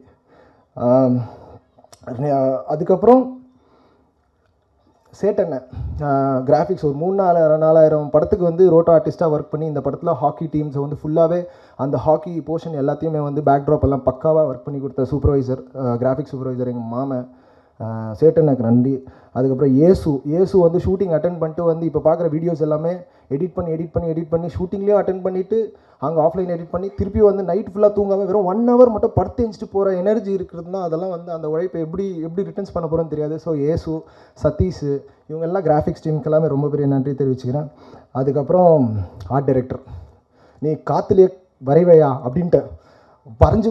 அதுக்கப்புறம் சேட்டண்ணன் கிராஃபிக்ஸ் ஒரு 3-4 படத்துக்கு வந்து ரோட்டோ ஆர்டிஸ்ட்டாக ஒர்க் பண்ணி இந்த படத்தில் ஹாக்கி டீம்ஸை வந்து ஃபுல்லாகவே அந்த ஹாக்கி போர்ஷன் எல்லாத்தையுமே வந்து பேக்ட்ராப் எல்லாம் பக்காவாக ஒர்க் பண்ணி கொடுத்த சூப்பர்வைசர், கிராஃபிக்ஸ் சூப்பர்வைசர் எங்கள் மாமன் சேட்டனுக்கு நன்றி. அதுக்கப்புறம் ஏசு வந்து ஷூட்டிங் அட்டென்ட் பண்ணிட்டு வந்து இப்போ பார்க்குற வீடியோஸ் எல்லாமே எடிட் பண்ணி ஷூட்டிங்லேயும் அட்டென்ட் பண்ணிவிட்டு அங்கே ஆஃப்லைன் எடிட் பண்ணி திருப்பி வந்து நைட் ஃபுல்லாக தூங்காமல் வெறும் 1 hour மட்டும் படுத்து எழுந்துட்டு போகிற எனர்ஜி இருக்கிறதுனா அதெல்லாம் வந்து அந்த உழைப்பை எப்படி ரிட்டர்ன்ஸ் பண்ண போகிறோன்னு தெரியாது. ஸோ ஏசு, சதீஷ் இவங்க எல்லாம் கிராஃபிக்ஸ் டீமுக்கு எல்லாமே ரொம்ப பெரிய நன்றி தெரிவிச்சுக்கிறேன். அதுக்கப்புறம் ஆர்ட் டைரக்டர், நீ காற்றுலேயே வரைவையா அப்படின்ட்டு பறந்து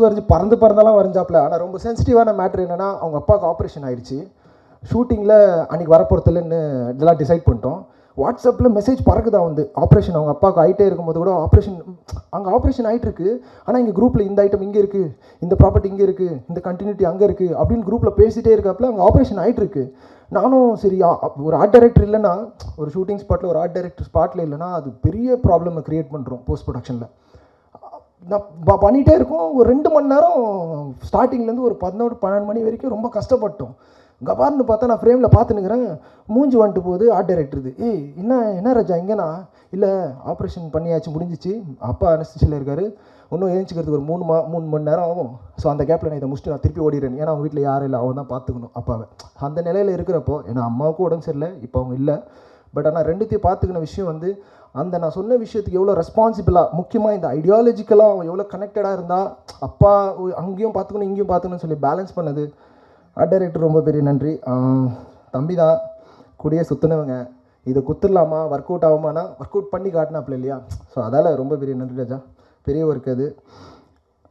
பறந்தெல்லாம் வரைஞ்சாப்புல. ஆனால் ரொம்ப சென்சிட்டிவான மேட்ரு என்னென்னா, அவங்க அப்பாவுக்கு ஆப்ரேஷன் ஆகிடுச்சு. ஷூட்டிங்கில் அன்றைக்கி வரப்போகிறதுலன்னு இதெல்லாம் டிசைட் பண்ணிட்டோம். வாட்ஸ்அப்பில் மெசேஜ் பறக்குதா வந்து ஆப்ரேஷன் அவங்க அப்பாவுக்கு ஆகிட்டே இருக்கும்போது கூட அங்கே ஆப்ரேஷன் ஆகிட்டுருக்கு. ஆனால் இங்கே குரூப்பில் இந்த ஐட்டம் இங்கே இருக்குது, இந்த ப்ராப்பர்ட்டி இங்கே இருக்குது, இந்த கண்டினியூட்டி அங்கே இருக்குது அப்படின்னு குரூப்பில் பேசிகிட்டே இருக்காப்புல அங்கே ஆப்ரேஷன் ஆகிட்டுருக்கு. நானும் சரி, ஒரு ஆர்ட் டைரக்டர் இல்லைன்னா, ஒரு ஷூட்டிங் ஸ்பாட்டில் ஒரு ஆர்ட் டைரக்டர் ஸ்பாட்டில் இல்லைன்னா அது பெரிய ப்ராப்ளமை க்ரியேட் பண்ணுறோம் போஸ்ட் ப்ரொடக்ஷனில். நான் பண்ணிகிட்டே இருக்கோம். ஒரு 2 மணி நேரம் ஸ்டார்டிங்லேருந்து ஒரு 11-12 மணி வரைக்கும் ரொம்ப கஷ்டப்பட்டோம். கபார்னு பார்த்தா நான் ஃப்ரேமில் பார்த்துன்னுக்கிறேன், மூஞ்சி வந்துட்டு போகுது ஆர்ட் டைரக்டருது. என்ன ராஜா இங்கேனா, இல்லை ஆப்ரேஷன் பண்ணியாச்சு முடிஞ்சிச்சு, அப்பா அனஸ்தீசியாவில் இருக்கார், இன்னும் ஏஞ்சிக்கிறதுக்கு ஒரு 3 மணி நேரம் ஆகும். ஸோ அந்த கேப்பில் நான் இதை முடிச்சுட்டு நான் திருப்பி ஓடிடுறேன். ஏன்னா அவங்க வீட்டில் யாரும் இல்லை, அவன் தான் பார்த்துக்கணும் அப்பாவை. அந்த நிலையில் இருக்கிறப்போ, ஏன்னா அம்மாவுக்கும் உடம்பு சரியில்லை, இப்போ அவங்க இல்லை. பட் ஆனால் ரெண்டுத்தையும் பார்த்துக்கின விஷயம் வந்து அந்த நான் சொன்ன விஷயத்துக்கு எவ்வளோ ரெஸ்பான்சிபிளாக, முக்கியமாக இந்த ஐடியாலஜிக்கலாக அவன் எவ்வளோ கனெக்டடாக இருந்தால் அப்பா அங்கேயும் பார்த்துக்கணும் இங்கேயும் பார்த்துக்கணும்னு சொல்லி பேலன்ஸ் பண்ணது ஆர்ட் டைரக்டர் ரொம்ப பெரிய நன்றி. தம்பி தான் கூடயே சுற்றுனவங்க, இதை குத்துடலாமா ஒர்க் அவுட் ஆகுமானா ஒர்க் அவுட் பண்ணி காட்டினாப்புல இல்லையா. ஸோ அதால் ரொம்ப பெரிய நன்றி ராஜா, பெரிய ஒர்க் அது.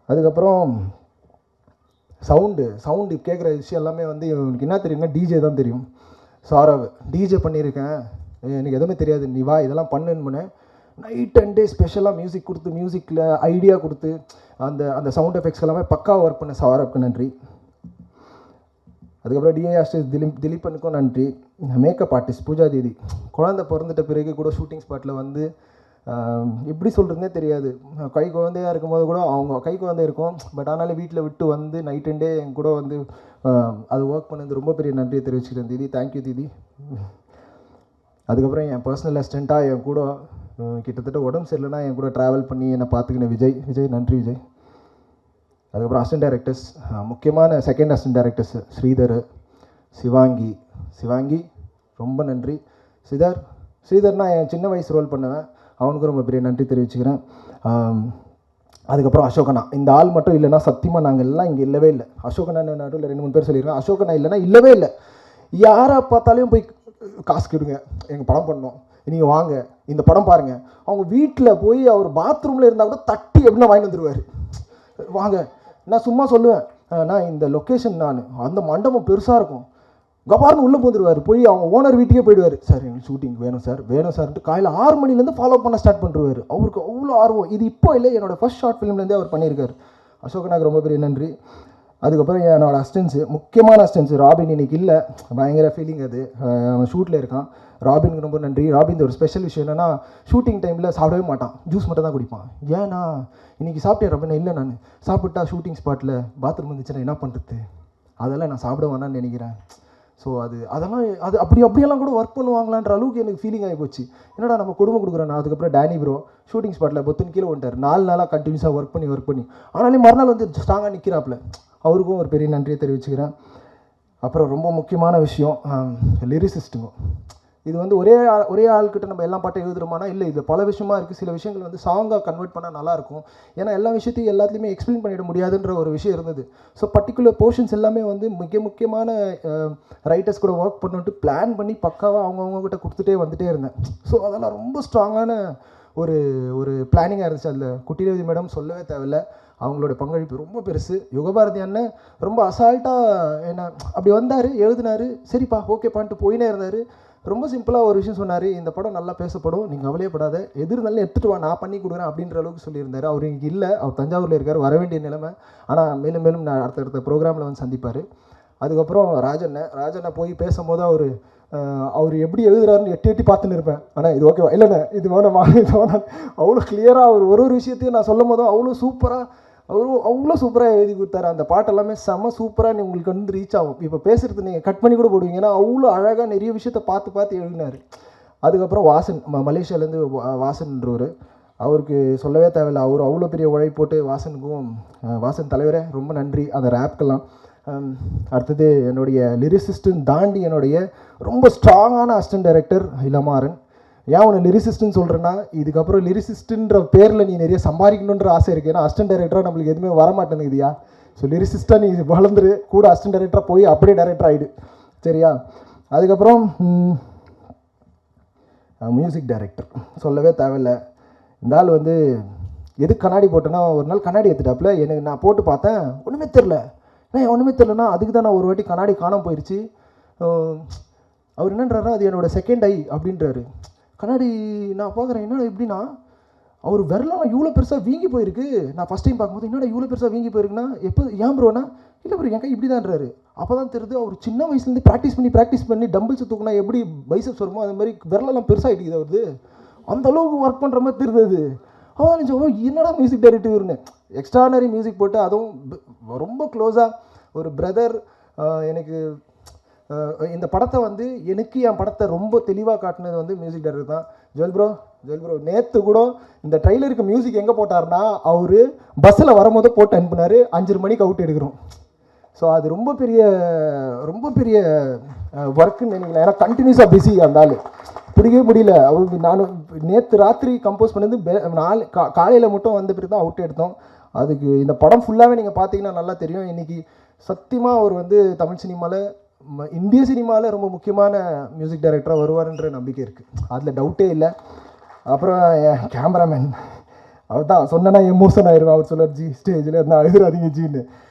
அதுக்கப்புறம் சவுண்டு கேட்குற விஷயம் எல்லாமே வந்து இவனுக்கு என்ன தெரியும்னா டிஜே தான் தெரியும். சாராவை டிஜே பண்ணியிருக்கேன், எனக்கு எதுவுமே தெரியாது, நீ வா இதெல்லாம் பண்ணுன்னு நைட் அண்ட் டே ஸ்பெஷலாக மியூசிக் கொடுத்து, மியூசிக்கில் ஐடியா கொடுத்து, அந்த சவுண்ட் எஃபெக்ட்ஸ் எல்லாமே பக்காவாக ஒர்க் பண்ண சாராவுக்கு நன்றி. அதுக்கப்புறம் டிஏ ஆர்டிஸ்ட் திலீபனுக்கும் நன்றி. மேக்கப் ஆர்டிஸ்ட் பூஜா தேதி, குழந்தை பிறந்துட்ட பிறகு கூட ஷூட்டிங் ஸ்பாட்டில் வந்து எப்படி சொல்கிறதுனே தெரியாது, கை குழந்தையாக இருக்கும்போது கூட அவங்க கை குழந்தை இருக்கும், பட் ஆனாலும் வீட்டில் விட்டு வந்து நைட் அண்ட் டே என் கூட வந்து அது ஒர்க் பண்ணது ரொம்ப பெரிய நன்றியை தெரிவிச்சுக்கிறேன் தீதி. தேங்க்யூ தீதி. அதுக்கப்புறம் என் பர்சனல் அசிஸ்டண்ட்டாக என் கூட கிட்டத்தட்ட உடம்பு சரியில்லைனா என் கூட ட்ராவல் பண்ணி என்னை பார்த்துக்கின விஜய் நன்றி விஜய். அதுக்கப்புறம் அசிஸ்டன்ட் டைரக்டர்ஸ், முக்கியமான second assistant directors Sridhar, Shivangi ரொம்ப நன்றி. ஸ்ரீதர்னா என் சின்ன வயசு ரோல் பண்ணுவேன், அவனுக்கும் ரொம்ப பெரிய நன்றி தெரிவிச்சுக்கிறேன். அதுக்கப்புறம் அசோகண்ணா, இந்த ஆள் மட்டும் இல்லைன்னா சத்தியமாக நாங்கள் எல்லாம் இங்கே இல்லவே இல்லை. அசோகண்ணா நடுவில் 2-3 பேர் சொல்லியிருக்கேன், அசோகண்ணா இல்லைன்னா இல்லவே இல்லை. யாரை பார்த்தாலையும் போய் காசு கெடுங்க, எங்கள் படம் பண்ணோம், நீங்கள் வாங்க இந்த படம் பாருங்கள், அவங்க வீட்டில் போய் அவர் பாத்ரூமில் இருந்தால் கூட தட்டி எப்படின்னா வாங்கி வந்துடுவார், வாங்க. நான் சும்மா சொல்லுவேன், நான் இந்த லொக்கேஷன் அந்த மண்டபம் பெருசாக இருக்கும், கபார்னு உள்ளே போந்துடுவார், போய் அவங்க ஓனர் வீட்டுக்கே போயிடுவார், சார் எங்களுக்கு ஷூட்டிங் வேணும் சார்ன்ட்டு காலையில் 6 மணிலேருந்து ஃபாலோ பண்ண ஸ்டார்ட் பண்ணுறாரு. அவருக்கு அவ்வளோ ஆர்வம். இது இப்போ இல்லை, என்னோடய ஃபர்ஸ்ட் ஷார்ட் ஃபிலிம்லேருந்தே அவர் பண்ணியிருக்காரு. அசோகனாக்கு ரொம்ப பெரிய நன்றி. அதுக்கப்புறம் என்னோடய அசிஸ்டன்ஸு, முக்கியமான அசிஸ்டன்ஸு ராபின் இன்னைக்கு இல்லை, பயங்கர ஃபீலிங் அது, அவன் ஷூட்டில் இருக்கான். ராபினுக்கு ரொம்ப நன்றி. ராபின் ஒரு ஸ்பெஷல் விஷயம் என்னென்னா, ஷூட்டிங் டைமில் சாப்பிடவே மாட்டான், ஜூஸ் மட்டும் தான் குடிப்பான். ஏன்னா இன்றைக்கி சாப்பிட்டேன் ராபின், இல்லை நான் சாப்பிட்டா ஷூட்டிங் ஸ்பாட்டில் பாத்ரூம் வந்துச்சுன்னா என்ன பண்ணுறது, அதெல்லாம் நான் சாப்பிட வேணான்னு நினைக்கிறேன். ஸோ அதெல்லாம் அப்படியெல்லாம் கூட ஒர்க் பண்ணுவாங்களான்ற அளவுக்கு எனக்கு ஃபீலிங் ஆகி போச்சு. என்னடா நம்ம குடும்பம் கொடுக்குறேன். அதுக்கப்புறம் டேனி ப்ரோ ஷூட்டிங் ஸ்பாட்டில் பொத்துன்னு கீழே வந்துட்டார். 4 நாளாக கண்டினியூஸாக ஒர்க் பண்ணி ஆனாலே மறுநாள் வந்து ஸ்ட்ராங்காக நிற்கிறாப்புல, அவருக்கும் ஒரு பெரிய நன்றியை தெரிவிச்சுக்கிறேன். அப்புறம் ரொம்ப முக்கியமான விஷயம் லிரிசிஸ்ட்டுங்க. இது வந்து ஒரே ஆள்கிட்ட நம்ம எல்லா பாட்டும் எழுதுறோமானா இல்லை, இது பல விஷயமா இருக்குது. சில விஷயங்கள் வந்து சாங்காக கன்வெர்ட் பண்ணால் நல்லாயிருக்கும், ஏன்னா எல்லா விஷயத்தையும் எல்லாத்துலேயுமே எக்ஸ்பிளைன் பண்ணிட முடியாதுன்ற ஒரு விஷயம் இருந்தது. ஸோ பர்டிகுலர் போர்ஷன்ஸ் எல்லாமே வந்து முக்கியமான ரைட்டர்ஸ் கூட ஒர்க் பண்ணிட்டு பிளான் பண்ணி பக்காவாக அவங்கவுங்ககிட்ட கொடுத்துட்டே வந்துட்டே இருந்தேன். ஸோ அதெல்லாம் ரொம்ப ஸ்ட்ராங்கான ஒரு பிளானிங்காக இருந்துச்சு. அதில் குட்டிரேவதி மேடம் சொல்லவே தேவையில்லை, அவங்களோட பங்களிப்பு ரொம்ப பெருசு. யுகபாரதி அண்ணன் ரொம்ப அசால்ட்டாக என்ன அப்படி வந்தார், எழுதினார், சரிப்பா ஓகேப்பான்ட்டு போயினே இருந்தார். ரொம்ப சிம்பிளாக ஒரு விஷயம் சொன்னார், இந்த படம் நல்லா பேசப்படும், நீங்கள் கவலையப்படாத, எது இருந்தாலும் எடுத்துகிட்டு வா, நான் பண்ணி கொடுக்குறேன் அப்படின்ற அளவுக்கு சொல்லியிருந்தார். அவர் இங்கே இல்லை, அவர் தஞ்சாவூரில் இருக்கார், வர வேண்டிய நிலைமை. ஆனால் மேலும் நான் அடுத்தடுத்த ப்ரோக்ராமில் வந்து சந்திப்பார். அதுக்கப்புறம் ராஜண்ணா போய் பேசும்போது அவர் எப்படி எழுதுறாருன்னு எட்டி பார்த்துன்னு இருப்பேன். ஆனால் இது ஓகேவா, இல்லைண்ணே இது வேணாமா, இது வேணாம், அவ்வளோ கிளியராக அவர் ஒரு விஷயத்தையும் நான் சொல்லும் போதும் அவ்வளோ சூப்பராக எழுதி கொடுத்தாரு. அந்த பாட்டெல்லாமே செம்ம சூப்பராக உங்களுக்கு வந்து ரீச் ஆகும். இப்போ பேசுகிறது நீங்கள் கட் பண்ணி கூட போடுவீங்க, ஏன்னா அவ்வளோ அழகாக நிறைய விஷயத்த பார்த்து எழுதினார். அதுக்கப்புறம் வாசன், மலேசியாவிலேருந்து வாசன்ன்றவர், அவருக்கு சொல்லவே தேவையில்லை, அவர் அவ்வளோ பெரிய உழைப்பு போட்டு வாசன் தலைவரே ரொம்ப நன்றி அந்த ரேப்க்கெல்லாம். அடுத்தது என்னுடைய லிரிசிஸ்ட்டுன்னு தாண்டி என்னுடைய ரொம்ப ஸ்ட்ராங்கான அசிஸ்டன்ட் டைரக்டர் இளமாறன். ஏன் உன்னை லிரிசிஸ்ட்டுன்னு சொல்கிறேன்னா, இதுக்கப்புறம் லிரிசிஸ்ட்டுன்ற பேரில் நீ நிறைய சம்பாதிக்கணுன்ற ஆசை இருக்குது, ஏன்னா அசிஸ்டன்ட் டைரக்டராக நம்மளுக்கு எதுவுமே வரமாட்டேங்குதுயா. ஸோ லிரிசிஸ்ட்டாக நீ வளர்ந்துரு, கூட அசிஸ்டன்ட் டைரக்டராக போய் அப்படியே டைரக்டர் ஆகிடு, சரியா. அதுக்கப்புறம் மியூசிக் டைரக்டர் சொல்லவே தேவையில்லை. இந்த ஆள் வந்து எதுக்கு கண்ணாடி போட்டேன்னா, ஒரு நாள் கண்ணாடி எடுத்துட்டாப்புல, எனக்கு நான் போட்டு பார்த்தேன், ஒன்றுமே தெரிலனா அதுக்கு தான் நான் ஒரு வாட்டி கண்ணாடி காணாமல் போயிடுச்சு. அவர் என்னன்றாரா, அது என்னோடய செகண்ட் ஐ அப்படின்றாரு. கண்ணாடி நான் பார்க்குறேன், என்னடா எப்படின்னா அவர் விரலாம் இவ்வளோ பெருசாக வீங்கி போயிருக்கு. நான் ஃபஸ்ட் டைம் பார்க்கும்போது என்னடா இவ்வளோ பெருசாக வீங்கி போயிருக்குன்னா, எப்போ ஏன் ப்ரோனா, இல்லை ப்ரோ என் கை இப்படி தான்றாரு. அப்போ தான் தெரியுது அவர் சின்ன வயசுலேருந்து ப்ராக்டிஸ் பண்ணி டம்பிள்ஸ் தூக்குனா எப்படி பைசப்ஸ் வருமோ அது மாதிரி விரலெல்லாம் பெருசாகிட்டு வருது, அந்த அளவுக்கு ஒர்க் பண்ணுற மாதிரி தெரியுது. அவன் நினச்சோம் என்னடா மியூசிக் டைரக்டர்னு. எக்ஸ்ட்ரானரி மியூசிக் போட்டு, அதுவும் ரொம்ப க்ளோஸாக ஒரு பிரதர். எனக்கு இந்த படத்தை வந்து என் படத்தை ரொம்ப தெளிவாக காட்டினது வந்து மியூசிக் டைரக்டர் தான். ஜுவல் ப்ரோ நேற்று கூட இந்த ட்ரைலருக்கு மியூசிக் எங்கே போட்டார்னா, அவர் பஸ்ஸில் வரும்போது போட்டு அனுப்புனார், 5 மணிக்கு அவுட் எடுக்கிறோம். ஸோ அது ரொம்ப பெரிய ஒர்க்குன்னு நினைக்கிறேன், ஏன்னா கண்டினியூஸாக பிஸி அந்த ஆள், பிடிக்கவே முடியல. அவருக்கு நான் நேற்று ராத்திரி கம்போஸ் பண்ணது காலையில் மட்டும் வந்த பிறகு தான் அவுட் எடுத்தோம். அதுக்கு இந்த படம் ஃபுல்லாகவே நீங்கள் பார்த்தீங்கன்னா நல்லா தெரியும். இன்றைக்கி சத்தியமாக அவர் வந்து தமிழ் சினிமாவில், இந்திய சினிமாவில் ரொம்ப முக்கியமான மியூசிக் டைரக்டராக வருவார்ன்ற நம்பிக்கை இருக்குது, அதில் டவுட்டே இல்லை. அப்புறம் என் கேமராமேன், அவர் தான் சொன்னேன்னா எமோஷன் ஆயிடுவேன். அவர் சொல்லுவார், ஜி ஸ்டேஜில் நான் எழுதுறாதீங்க ஜின்னு.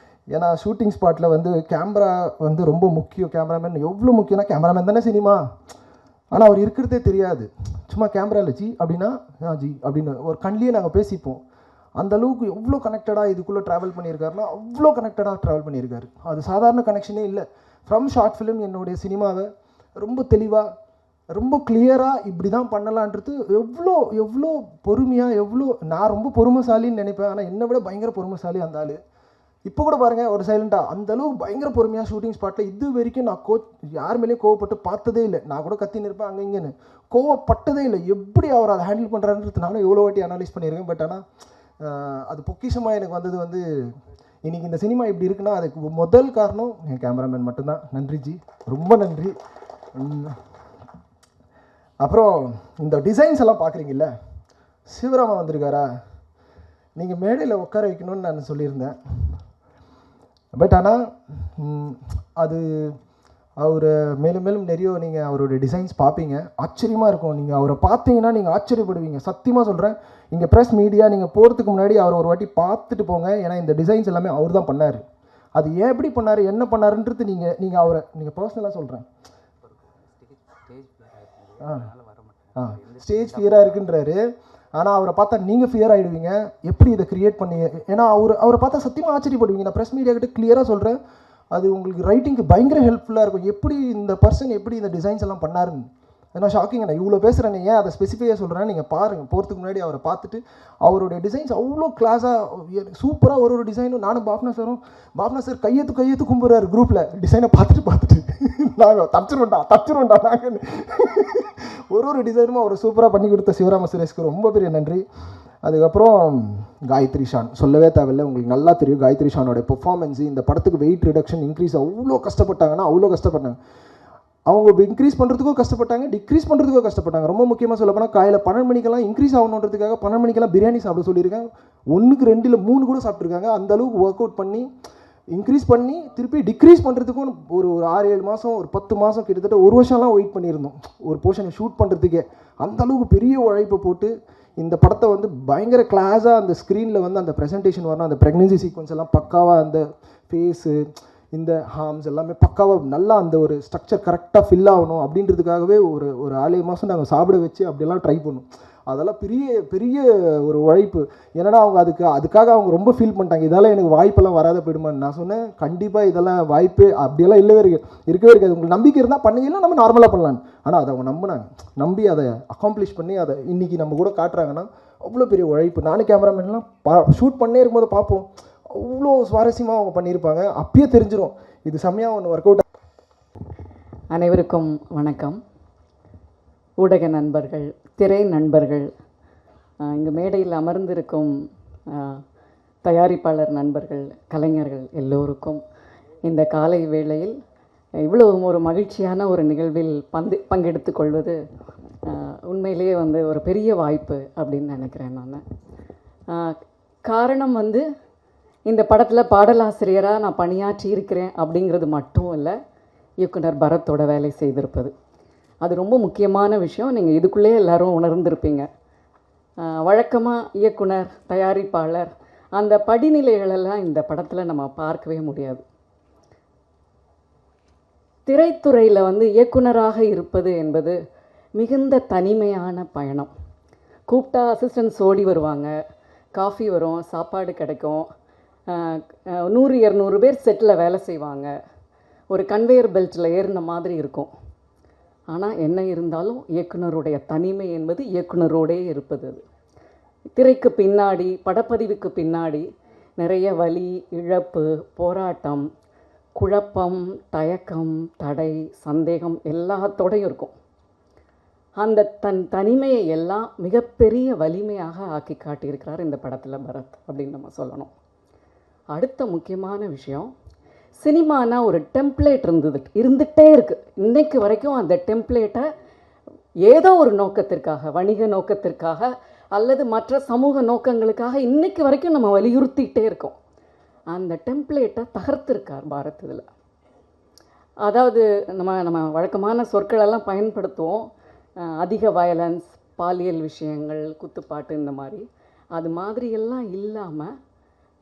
ஏன்னா ஷூட்டிங் ஸ்பாட்டில் வந்து கேமரா வந்து ரொம்ப முக்கியம். கேமராமேன் எவ்வளோ முக்கியம்னா, கேமராமேன் தானே சினிமா, ஆனால் அவர் இருக்கிறதே தெரியாது. சும்மா கேமராவில் ஜி அப்படின்னா ஜி அப்படின்னு ஒரு கண்லேயே நாங்கள் பேசிப்போம். அந்த அளவுக்கு எவ்வளோ கனெக்டடாக இதுக்குள்ளே ட்ராவல் பண்ணியிருக்காருன்னா அவ்வளோ கனெக்டடாக ட்ராவல் பண்ணியிருக்காரு. அது சாதாரண கனெக்ஷனே இல்லை. ஃப்ரம் ஷார்ட் ஃபிலிம் என்னுடைய சினிமாவை ரொம்ப தெளிவாக ரொம்ப கிளியராக இப்படி தான் பண்ணலான்றது எவ்வளோ எவ்வளோ பொறுமையாக, எவ்வளோ நான் ரொம்ப பொறுமைசாலின்னு நினைப்பேன், ஆனால் என்னை விட பயங்கர பொறுமைசாலி அந்த ஆள். இப்போ கூட பாருங்கள், ஒரு சைலண்ட்டாக அந்தளவுக்கு பயங்கர பொறுமையாக ஷூட்டிங் ஸ்பாட்டில் இது வரைக்கும் நான் யார் மேலேயும் கோவப்பட்டு பார்த்ததே இல்லை. நான் கூட கத்தின்னு இருப்பேன் அங்கே இங்கேன்னு, கோவப்பட்டதே இல்லை. எப்படி அவர் அதை ஹேண்டில் பண்ணுறான்றது நானும் எவ்வளோ வாட்டி அனலைஸ் பண்ணியிருக்கேன். பட் ஆனால் அது பொக்கிஷமாக எனக்கு வந்தது வந்து இன்றைக்கி இந்த சினிமா இப்படி இருக்குன்னா அதுக்கு முதல் காரணம் என் கேமராமேன் மட்டும்தான். நன்றி ஜி, ரொம்ப நன்றி. அப்புறம் இந்த டிசைன்ஸ் எல்லாம் பார்க்குறீங்கல்ல, சிவராமா வந்திருக்காரா, நீங்கள் மேடையில் உட்கார வைக்கணும்னு நான் சொல்லியிருந்தேன். பட் ஆனால் அது அவர் மேலும் மேலும் நிறைய நீங்கள் அவரோட டிசைன்ஸ் பார்ப்பீங்க, ஆச்சரியமாக இருக்கும். நீங்கள் அவரை பார்த்தீங்கன்னா நீங்கள் ஆச்சரியப்படுவீங்க. சத்தியமாக சொல்கிறேன், இங்கே ப்ரெஸ் மீடியா நீங்கள் போகிறதுக்கு முன்னாடி அவர் ஒரு வாட்டி பார்த்துட்டு போங்க. ஏன்னா இந்த டிசைன்ஸ் எல்லாமே அவர் தான் பண்ணார். அது ஏன் எப்படி பண்ணார், என்ன பண்ணாருன்றது நீங்கள் அவரை நீங்கள் பர்சனலாக சொல்கிறேன். ஸ்டேஜ் ஃபியராக இருக்குன்றாரு, ஆனால் அவரை பார்த்தா நீங்கள் ஃபியர் ஆகிடுவீங்க. எப்படி இதை க்ரியேட் பண்ணி, ஏன்னா அவரை பார்த்தா சத்தியமாக ஆச்சரியப்படுவீங்க. நான் ப்ரெஸ் மீடியா கிட்ட கிளியராக சொல்கிறேன், அது உங்களுக்கு ரைட்டிங்க்கு பயங்கர ஹெல்ப்ஃபுல்லாக இருக்கும். எப்படி இந்த பர்சன் எப்படி இந்த டிசைன்ஸ் எல்லாம் பண்ணாருன்னு. ஏன்னா ஷாக்கிங், நான் இவ்வளோ பேசுகிறேன், ஏன் அதை ஸ்பெசிஃபிக்காக சொல்கிறேன் நீங்கள் பாருங்கள். போகிறதுக்கு முன்னாடி அவரை பார்த்துட்டு அவருடைய டிசைன்ஸ் அவ்வளோ கிளாஸாக சூப்பராக ஒரு டிசைனும். நானும் பாப்னா சார் கையெத்து கும்பிட்றாரு குரூப்பில் டிசைனை பார்த்துட்டு நாங்கள் தச்சிருவோண்டா நாங்கள் ஒரு டிசைனும் அவர் சூப்பராக பண்ணி கொடுத்த சிவராம சுரேஷ்க்கு ரொம்ப பெரிய நன்றி. அதுக்கப்புறம் காயத்ரி ஷான் சொல்லவே தேவையில்லை, உங்களுக்கு நல்லா தெரியும். காயத்ரி ஷானோட பெர்ஃபார்மன்ஸு இந்த படத்துக்கு வெயிட் ரிடக்ஷன் இன்க்ரீஸ் அவ்வளோ கஷ்டப்பட்டாங்கன்னா அவ்வளோ கஷ்டப்பட்டாங்க. அவங்க இன்க்ரீஸ் பண்ணுறதுக்கும் கஷ்டப்பட்டாங்க, டிக்ரீஸ் பண்ணுறதுக்கும் கஷ்டப்பட்டாங்க. ரொம்ப முக்கியமாக சொல்ல போனால் காலையில் 12 மணிக்கெல்லாம் இன்க்ரீஸ் ஆகணுன்றதுக்காக 12 மணிக்கெல்லாம் பிரியாணி சாப்பிட சொல்லியிருக்காங்க. 1க்கு 2 இல்லை 3 கூட சாப்பிட்ருக்காங்க. அந்த அளவுக்கு ஒர்க் அவுட் பண்ணி இன்க்ரீஸ் பண்ணி திருப்பி டிக்ரீஸ் பண்ணுறதுக்கும் ஒரு 6-7 மாதம், ஒரு 10 மாதம், கிட்டத்தட்ட 1 வருஷம்லாம் வெயிட் பண்ணியிருந்தோம் ஒரு போர்ஷனை ஷூட் பண்ணுறதுக்கே. அந்த அளவுக்கு பெரிய உழைப்பை போட்டு இந்த படத்தை வந்து பயங்கர கிளாஸாக அந்த ஸ்க்ரீனில் வந்து அந்த ப்ரெசன்டேஷன் வரணும். அந்த ப்ரெக்னென்சி சீக்வன்ஸ் எல்லாம் பக்காவாக, அந்த ஃபேஸு, இந்த ஹார்ம்ஸ் எல்லாமே பக்காவாக நல்லா அந்த ஒரு ஸ்ட்ரக்சர் கரெக்டாக ஃபில் ஆகணும் அப்படின்றதுக்காகவே ஒரு 6 மாதம் நாங்கள் சாப்பிட வச்சு அப்படியெல்லாம் ட்ரை பண்ணோம். அதெல்லாம் பெரிய பெரிய ஒரு உழைப்பு. ஏன்னா அவங்க அதுக்காக அவங்க ரொம்ப ஃபீல் பண்ணிட்டாங்க, இதெல்லாம் எனக்கு வாய்ப்பெல்லாம் வராத போயிடுமான்னு. நான் சொன்னேன், கண்டிப்பாக இதெல்லாம் வாய்ப்பு அப்படியெல்லாம் இருக்கவே இருக்காது. உங்களுக்கு நம்பிக்கை இருந்தால் பண்ணீங்கன்னா நம்ம நார்மலாக பண்ணலான்னு. ஆனால் அதை அவங்க நம்பி அதை அக்காம்ப்ளிஷ் பண்ணி அதை இன்றைக்கி நம்ம கூட காட்டுறாங்கன்னா அவ்வளோ பெரிய உழைப்பு. நானும் கேமராமேன்லாம் ஷூட் பண்ணே இருக்கும்போது பார்ப்போம், அவ்வளோ சுவாரஸ்யமாக அவங்க பண்ணியிருப்பாங்க. அப்பயே தெரிஞ்சிடும் இது செம்மையாக ஒன்று ஒர்க் அவுட். அனைவருக்கும் வணக்கம். ஊடக நண்பர்கள், திரை நண்பர்கள், இங்கே மேடையில் அமர்ந்திருக்கும் தயாரிப்பாளர் நண்பர்கள், கலைஞர்கள் எல்லோருக்கும் இந்த காலை வேளையில் இவ்வளோ ஒரு மகிழ்ச்சியான ஒரு நிகழ்வில் பங்கெடுத்து கொள்வது உண்மையிலேயே வந்து ஒரு பெரிய வாய்ப்பு அப்படின்னு நினைக்கிறேன் நான். காரணம் வந்து இந்த படத்தில் பாடலாசிரியராக நான் பணியாற்றி இருக்கிறேன் அப்படிங்கிறது மட்டும் இல்லை, இயக்குனர் பரத்தோட வேலை செய்திருப்பது அது ரொம்ப முக்கியமான விஷயம். நீங்கள் இதுக்குள்ளே எல்லோரும் உணர்ந்திருப்பீங்க. வழக்கமாக இயக்குனர், தயாரிப்பாளர் அந்த படிநிலைகளெல்லாம் இந்த படத்தில் நம்ம பார்க்கவே முடியாது. திரைத்துறையில் வந்து இயக்குனராக இருப்பது என்பது மிகுந்த தனிமையான பயணம். கூப்பிட்டா அசிஸ்டன்ட்ஸ் ஓடி வருவாங்க, காஃபி வரும், சாப்பாடு கிடைக்கும், 100-200 பேர் செட்டில் வேலை செய்வாங்க, ஒரு கன்வேயர் பெல்ட்டில் ஏறின மாதிரி இருக்கும். ஆனால் என்ன இருந்தாலும் இயக்குனருடைய தனிமை என்பது இயக்குனரோடே இருப்பது. அது திரைக்கு பின்னாடி, படப்பதிவுக்கு பின்னாடி நிறைய வலி, இழப்பு, போராட்டம், குழப்பம், தயக்கம், தடை, சந்தேகம் எல்லாத்தோடையும் இருக்கும். அந்த தனிமையை எல்லாம் மிகப்பெரிய வலிமையாக ஆக்கி காட்டியிருக்கிறார் இந்த படத்தில் பரத் அப்படின்னு நம்ம சொல்லணும். அடுத்த முக்கியமான விஷயம், சினிமானா ஒரு டெம்ப்ளேட் இருந்துகிட்டே இருக்குது. இன்றைக்கு வரைக்கும் அந்த டெம்ப்ளேட்டை ஏதோ ஒரு நோக்கத்திற்காக, வணிக நோக்கத்திற்காக அல்லது மற்ற சமூக நோக்கங்களுக்காக இன்றைக்கு வரைக்கும் நம்ம வலியுறுத்திக்கிட்டே இருக்கோம். அந்த டெம்ப்ளேட்டை தகர்த்திருக்கார் பாரத் இதில். அதாவது நம்ம வழக்கமான சொற்களெல்லாம் பயன்படுத்துவோம், அதிக வயலன்ஸ், பாலியல் விஷயங்கள், குத்துப்பாட்டு, இந்த மாதிரி அது மாதிரியெல்லாம் இல்லாமல்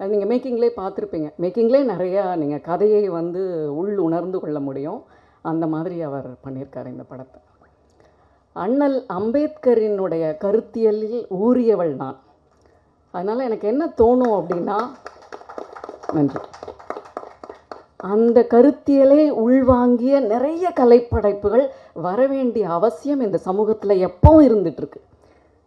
அது நீங்கள் மேக்கிங்லேயே பார்த்துருப்பீங்க. மேக்கிங்லேயே நிறையா நீங்கள் கதையை வந்து உள் உணர்ந்து கொள்ள முடியும். அந்த மாதிரி அவர் பண்ணியிருக்காரு இந்த படத்தை. அண்ணல் அம்பேத்கரினுடைய கருத்தியலில் ஊறியவள் நான். அதனால் எனக்கு என்ன தோணும் அப்படின்னா, நன்றி, அந்த கருத்தியலை உள்வாங்கிய நிறைய கலைப்படைப்புகள் வரவேண்டிய அவசியம் இந்த சமூகத்தில் எப்பவும் இருந்துகிட்ருக்கு.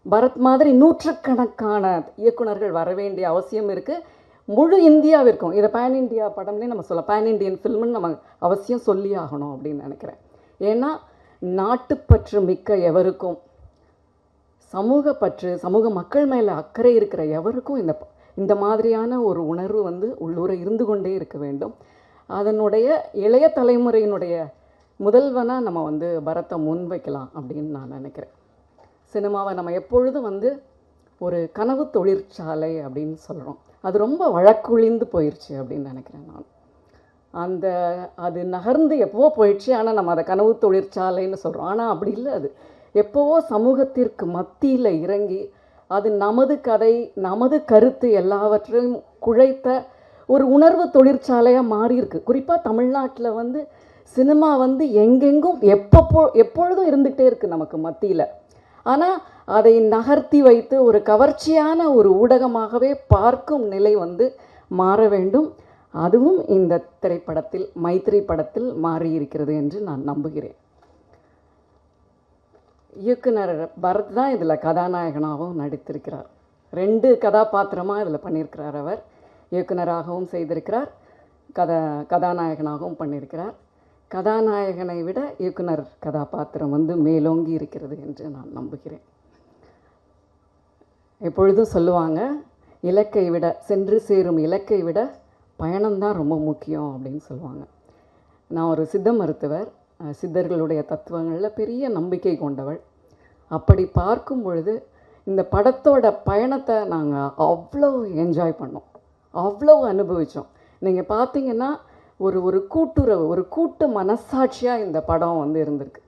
பரத் மாதிரி நூற்றுக்கணக்கான இயக்குனர்கள் வரவேண்டிய அவசியம் இருக்குது முழு இந்தியாவிற்கும். இதை பேன் இண்டியா படம்னே நம்ம சொல்ல, பேன் இண்டியன் ஃபில்ம்னு நம்ம அவசியம் சொல்லி ஆகணும் அப்படின்னு நினைக்கிறேன். ஏன்னா நாட்டுப்பற்று மிக்க எவருக்கும், சமூக பற்று, சமூக மக்கள் மேலே அக்கறை இருக்கிற எவருக்கும் இந்த மாதிரியான ஒரு உணர்வு வந்து உள்ளூர இருந்து கொண்டே இருக்க வேண்டும். அதனுடைய இளைய தலைமுறையினுடைய முதல்வனாக நம்ம வந்து பரத்தை முன்வைக்கலாம் அப்படின்னு நான் நினைக்கிறேன். சினிமாவை நம்ம எப்பொழுதும் வந்து ஒரு கனவு தொழிற்சாலை அப்படின்னு சொல்கிறோம். அது ரொம்ப வழக்குழிந்து போயிடுச்சு அப்படின்னு நினைக்கிறேன் நான். அது நகர்ந்து எப்போவோ போயிடுச்சு. ஆனால் நம்ம அதை கனவு தொழிற்சாலைன்னு சொல்கிறோம். ஆனால் அப்படி இல்லை. அது எப்போவோ சமூகத்திற்கு மத்தியில் இறங்கி அது நமது கதை, நமது கருத்து எல்லாவற்றையும் குழைத்த ஒரு உணர்வு தொழிற்சாலையாக மாறியிருக்கு. குறிப்பாக தமிழ்நாட்டில் வந்து சினிமா வந்து எங்கெங்கும் எப்பொழுதும் இருந்துகிட்டே இருக்குது நமக்கு மத்தியில். ஆனால் அதை நகர்த்தி வைத்து ஒரு கவர்ச்சியான ஒரு ஊடகமாகவே பார்க்கும் நிலை வந்து மாற வேண்டும். அதுவும் இந்த திரைப்படத்தில், மைத்ரி படத்தில் மாறியிருக்கிறது என்று நான் நம்புகிறேன். இயக்குனர் பரத் தான் இதில் கதாநாயகனாகவும் நடித்திருக்கிறார். 2 கதாபாத்திரமாக இதில் பண்ணியிருக்கிறார். அவர் இயக்குனராகவும் செய்திருக்கிறார், கதாநாயகனாகவும் பண்ணியிருக்கிறார். கதாநாயகனை விட இயக்குனர் கதாபாத்திரம் வந்து மேலோங்கி இருக்கிறது என்று நான் நம்புகிறேன். எப்பொழுதும் சொல்லுவாங்க, இலக்கை விட, சென்று சேரும் இலக்கை விட பயணம்தான் ரொம்ப முக்கியம் அப்படின்னு சொல்லுவாங்க. நான் ஒரு சித்த மருத்துவர், சித்தர்களுடைய தத்துவங்களில் பெரிய நம்பிக்கை கொண்டவள். அப்படி பார்க்கும் பொழுது இந்த படத்தோட பயணத்தை நாங்கள் அவ்வளோ என்ஜாய் பண்ணோம், அவ்வளோ அனுபவித்தோம். நீங்கள் பார்த்தீங்கன்னா ஒரு கூட்டுறவு, ஒரு கூட்டு மனசாட்சியாக இந்த படம் வந்து இருந்திருக்கு.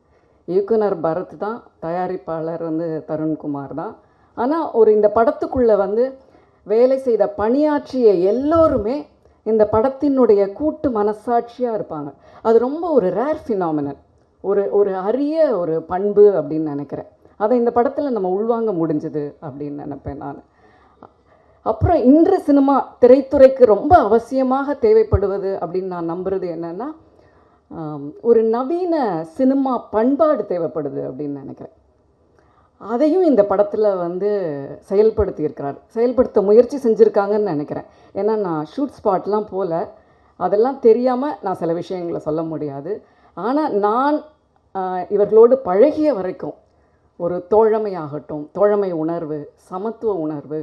இயக்குனர் பரத் தான், தயாரிப்பாளர் வந்து தருண்குமார் தான். ஆனால் இந்த படத்துக்குள்ளே வந்து வேலை செய்த பணியாற்றிய எல்லோருமே இந்த படத்தினுடைய கூட்டு மனசாட்சியாக இருப்பாங்க. அது ரொம்ப ஒரு ரேர் ஃபினாமினல், ஒரு அரிய ஒரு பண்பு அப்படின்னு நினைக்கிறேன். அதை இந்த படத்தில் நம்ம உள்வாங்க முடிஞ்சது அப்படின்னு நினைப்பேன் நான். அப்புறம் இன்று சினிமா திரைத்துறைக்கு ரொம்ப அவசியமாக தேவைப்படுவது அப்படின்னு நான் நம்புறது என்னென்னா, ஒரு நவீன சினிமா பண்பாடு தேவைப்படுது அப்படின்னு நினைக்கிறேன். அதையும் இந்த படத்தில் வந்து செயல்படுத்த முயற்சி செஞ்சுருக்காங்கன்னு நினைக்கிறேன். ஏன்னா நான் ஷூட் ஸ்பாட்லாம் போல, அதெல்லாம் தெரியாமல் நான் சில விஷயங்களை சொல்ல முடியாது. ஆனால் நான் இவர்களோடு பழகிய வரைக்கும் ஒரு தோழமையாகட்டும், தோழமை உணர்வு, சமத்துவ உணர்வு,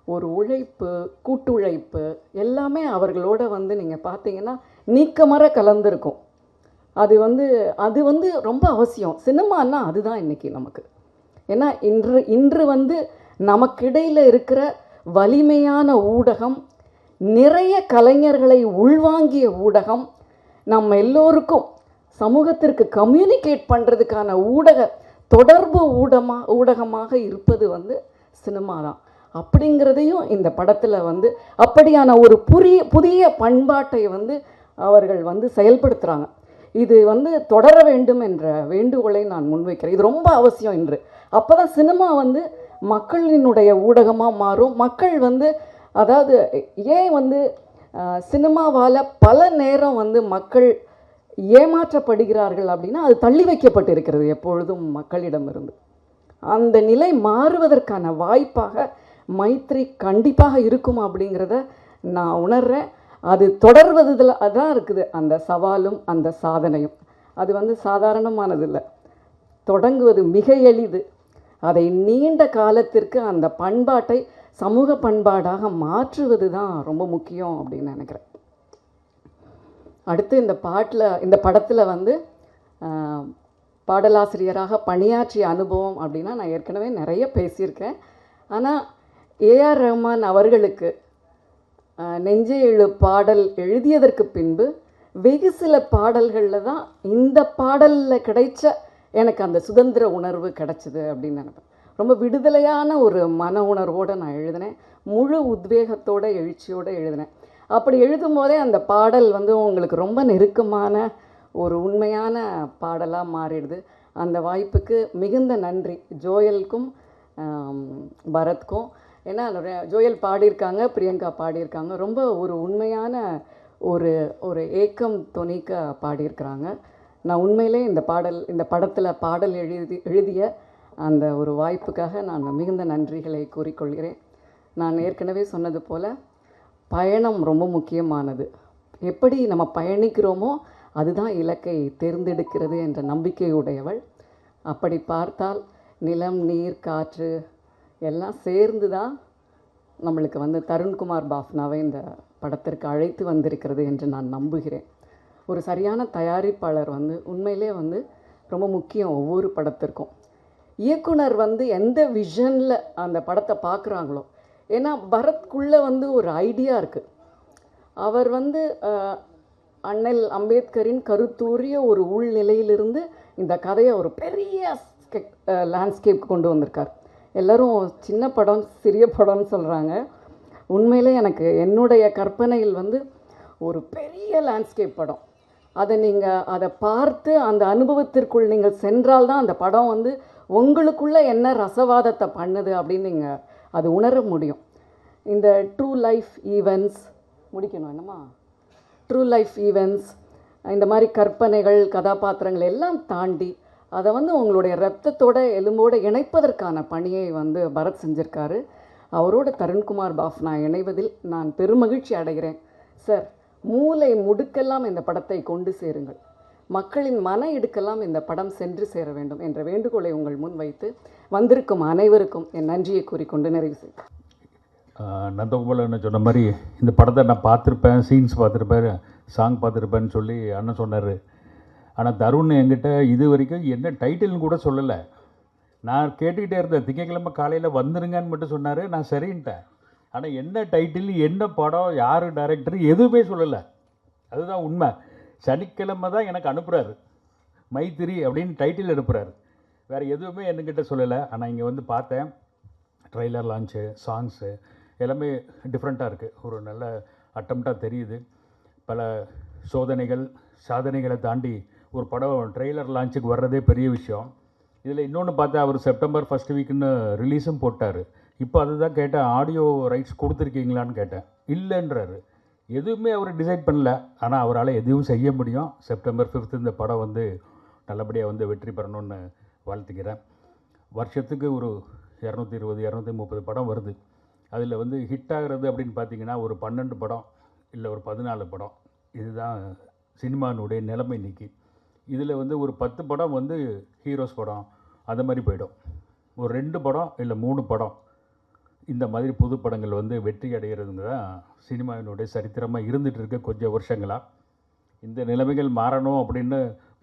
ஒரு உழைப்பு, கூட்டு உழைப்பு எல்லாமே அவர்களோட வந்து நீங்கள் பார்த்தீங்கன்னா நீக்கமற கலந்துருக்கும். அது வந்து ரொம்ப அவசியம். சினிமான்னா அதுதான் இன்றைக்கி நமக்கு. ஏன்னா இன்று வந்து நமக்கிடையில் இருக்கிற வலிமையான ஊடகம், நிறைய கலைஞர்களை உள்வாங்கிய ஊடகம், நம்ம எல்லோருக்கும் சமூகத்திற்கு கம்யூனிகேட் பண்ணுறதுக்கான தொடர்பு ஊடகமாக இருப்பது வந்து சினிமா தான். அப்படிங்கிறதையும் இந்த படத்தில் வந்து அப்படியான ஒரு புதிய பண்பாட்டை வந்து அவர்கள் வந்து செயல்படுத்துகிறாங்க. இது வந்து தொடர வேண்டும் என்ற வேண்டுகோளை நான் முன்வைக்கிறேன். இது ரொம்ப அவசியம் இன்று. அப்போ தான் சினிமா வந்து மக்களினுடைய ஊடகமாக மாறும். மக்கள் வந்து, அதாவது ஏன் வந்து சினிமாவால் பல நேரம் வந்து மக்கள் ஏமாற்றப்படுகிறார்கள் அப்படின்னா, அது தள்ளி வைக்கப்பட்டு இருக்கிறது எப்பொழுதும் மக்களிடமிருந்து. அந்த நிலை மாறுவதற்கான வாய்ப்பாக மைத்ரி கண்டிப்பாக இருக்கும் அப்படிங்கிறத நான் உணர்கிறேன். அது தொடர்வதில் அதான் இருக்குது அந்த சவாலும் அந்த சாதனையும். அது வந்து சாதாரணமானதில்லை, தொடங்குவது மிக எளிது. அதை நீண்ட காலத்திற்கு அந்த பண்பாட்டை சமூக பண்பாடாக மாற்றுவது தான் ரொம்ப முக்கியம் அப்படின்னு நினைக்கிறேன். அடுத்து இந்த படத்தில் வந்து பாடலாசிரியராக பணியாற்றிய அனுபவம் அப்படின்னா நான் ஏற்கனவே நிறைய பேசியிருக்கேன். ஆனால் ஏஆர் ரஹ்மான் அவர்களுக்கு நெஞ்சே எழு பாடல் எழுதியதற்கு பின்பு வெகு சில பாடல்களில் தான் இந்த பாடலில் கிடைச்ச எனக்கு அந்த சுதந்திர உணர்வு கிடச்சிது அப்படின்னு நினைப்பேன். ரொம்ப விடுதலையான ஒரு மன உணர்வோடு நான் எழுதினேன். முழு உத்வேகத்தோட எழுச்சியோடு எழுதினேன். அப்படி எழுதும்போதே அந்த பாடல் வந்து உங்களுக்கு ரொம்ப நெருக்கமான ஒரு உண்மையான பாடலாக மாறிடுது. அந்த வாய்ப்புக்கு மிகுந்த நன்றி ஜோயலுக்கும் பரத்க்கும். ஏன்னா ஜோயல் பாடியிருக்காங்க, பிரியங்கா பாடியிருக்காங்க. ரொம்ப ஒரு உண்மையான ஒரு ஒரு ஏக்கம் தொனிக்க பாடியிருக்கிறாங்க. நான் உண்மையிலே இந்த படத்தில் பாடல் எழுதிய அந்த ஒரு வாய்ப்புக்காக நான் மிகுந்த நன்றிகளை கூறிக்கொள்கிறேன். நான் ஏற்கனவே சொன்னது போல் பயணம் ரொம்ப முக்கியமானது. எப்படி நம்ம பயணிக்கிறோமோ அதுதான் இலக்கை தேர்ந்தெடுக்கிறது என்ற நம்பிக்கையுடையவள். அப்படி பார்த்தால் நிலம், நீர், காற்று எல்லாம் சேர்ந்து தான் நம்மளுக்கு வந்து தருண்குமார் பாஃப்னாவை இந்த படத்திற்கு அழைத்து வந்திருக்கிறது என்று நான் நம்புகிறேன். ஒரு சரியான தயாரிப்பாளர் வந்து உண்மையிலே வந்து ரொம்ப முக்கியம் ஒவ்வொரு படத்திற்கும். இயக்குனர் வந்து எந்த விஷனில் அந்த படத்தை பார்க்குறாங்களோ, ஏன்னா பரத்குள்ளே வந்து ஒரு ஐடியா இருக்குது. அவர் வந்து அண்ணல் அம்பேத்கரின் கருத்தூறிய ஒரு உள்நிலையிலிருந்து இந்த கதையை ஒரு பெரிய லேண்ட்ஸ்கேப் கொண்டு வந்திருக்கார். எல்லோரும் சின்ன படம், சிறிய படம்னு சொல்கிறாங்க. உண்மையிலே எனக்கு என்னுடைய கற்பனையில் வந்து ஒரு பெரிய லேண்ட்ஸ்கேப் படம். அதை பார்த்து அந்த அனுபவத்திற்குள் நீங்கள் சென்றால்தான் அந்த படம் வந்து உங்களுக்குள்ளே என்ன ரசவாதத்தை பண்ணுது அப்படின்னு நீங்கள் அது உணர முடியும். இந்த ட்ரூ லைஃப் ஈவெண்ட்ஸ் முடிக்கணும் என்னம்மா, ட்ரூ லைஃப் ஈவெண்ட்ஸ், இந்த மாதிரி கற்பனைகள், கதாபாத்திரங்கள் எல்லாம் தாண்டி அதை வந்து உங்களுடைய ரத்தத்தோட எலும்போடு இணைப்பதற்கான பணியை வந்து பரத் செஞ்சுருக்காரு. அவரோட தருண்குமார் பாஃப்னா இணைவதில் நான் பெருமகிழ்ச்சி அடைகிறேன். சார், மூளை முடுக்கெல்லாம் இந்த படத்தை கொண்டு சேருங்கள். மக்களின் மன இடுக்கெல்லாம் இந்த படம் சென்று சேர வேண்டும் என்ற வேண்டுகோளை உங்கள் முன் வைத்து வந்திருக்கும் அனைவருக்கும் என் நன்றியை கூறிக்கொண்டு நிறைவு செய்கிறேன். நந்தகோபாலன் சொன்ன மாதிரி இந்த படத்தை நான் பார்த்துருப்பேன், சீன்ஸ் பார்த்துருப்பேன், சாங் பார்த்துருப்பேன்னு சொல்லி அண்ணன் சொன்னார். ஆனால் தருண் என்கிட்ட இது வரைக்கும் என்ன டைட்டில்னு கூட சொல்லலை. நான் கேட்டுக்கிட்டே இருந்தேன், திங்கக்கிழமை காலையில் வந்துருங்கன்னு மட்டும் சொன்னார். நான் சரின்ட்டேன். ஆனால் என்ன டைட்டில், என்ன படம், யார் டைரக்டர் எதுவுமே சொல்லலை. அதுதான் உண்மை. சனிக்கிழமை தான் எனக்கு அனுப்புகிறாரு, மைத்திரி அப்படின்னு டைட்டில் அனுப்புகிறாரு. வேறு எதுவுமே என்கிட்ட சொல்லலை. ஆனால் இங்கே வந்து பார்த்தேன், ட்ரெய்லர் லான்ச்சு, சாங்ஸு எல்லாமே டிஃப்ரெண்ட்டாக இருக்குது. ஒரு நல்ல அட்டம்ப்டாக தெரியுது. பல சோதனைகள், சாதனைகளை தாண்டி ஒரு படம் ட்ரெய்லர் லான்ச்சுக்கு வர்றதே பெரிய விஷயம். இதில் இன்னொன்று பார்த்தா, அவர் செப்டம்பர் ஃபஸ்ட் வீக்குன்னு ரிலீஸும் போட்டார். இப்போ அதுதான் கேட்டேன், ஆடியோ ரைட்ஸ் கொடுத்துருக்கீங்களான்னு கேட்டேன். இல்லைன்றாரு. எதுவுமே அவர் டிசைட் பண்ணல. ஆனால் அவரால் எதுவும் செய்ய முடியும். செப்டம்பர் 5 இந்த படம் வந்து நல்லபடியாக வந்து வெற்றி பெறணும்னு வாழ்த்துக்கிறேன். வருஷத்துக்கு ஒரு 220, 230 படம் வருது. அதில் வந்து ஹிட் ஆகிறது அப்படின்னு பார்த்தீங்கன்னா ஒரு 12 படம் இல்லை ஒரு 14 படம். இதுதான் சினிமானுடைய நிலைமை இன்றைக்கி. இதில் வந்து ஒரு 10 படம் வந்து ஹீரோஸ் படம் அந்த மாதிரி போயிடும். ஒரு 2 படம் இல்லை 3 படம் இந்த மாதிரி புது படங்கள் வந்து வெற்றி அடைகிறதுங்க தான் சினிமாவினுடைய சரித்திரமாக இருந்துகிட்டு இருக்க கொஞ்சம் வருஷங்களாக. இந்த நிலைமைகள் மாறணும் அப்படின்னு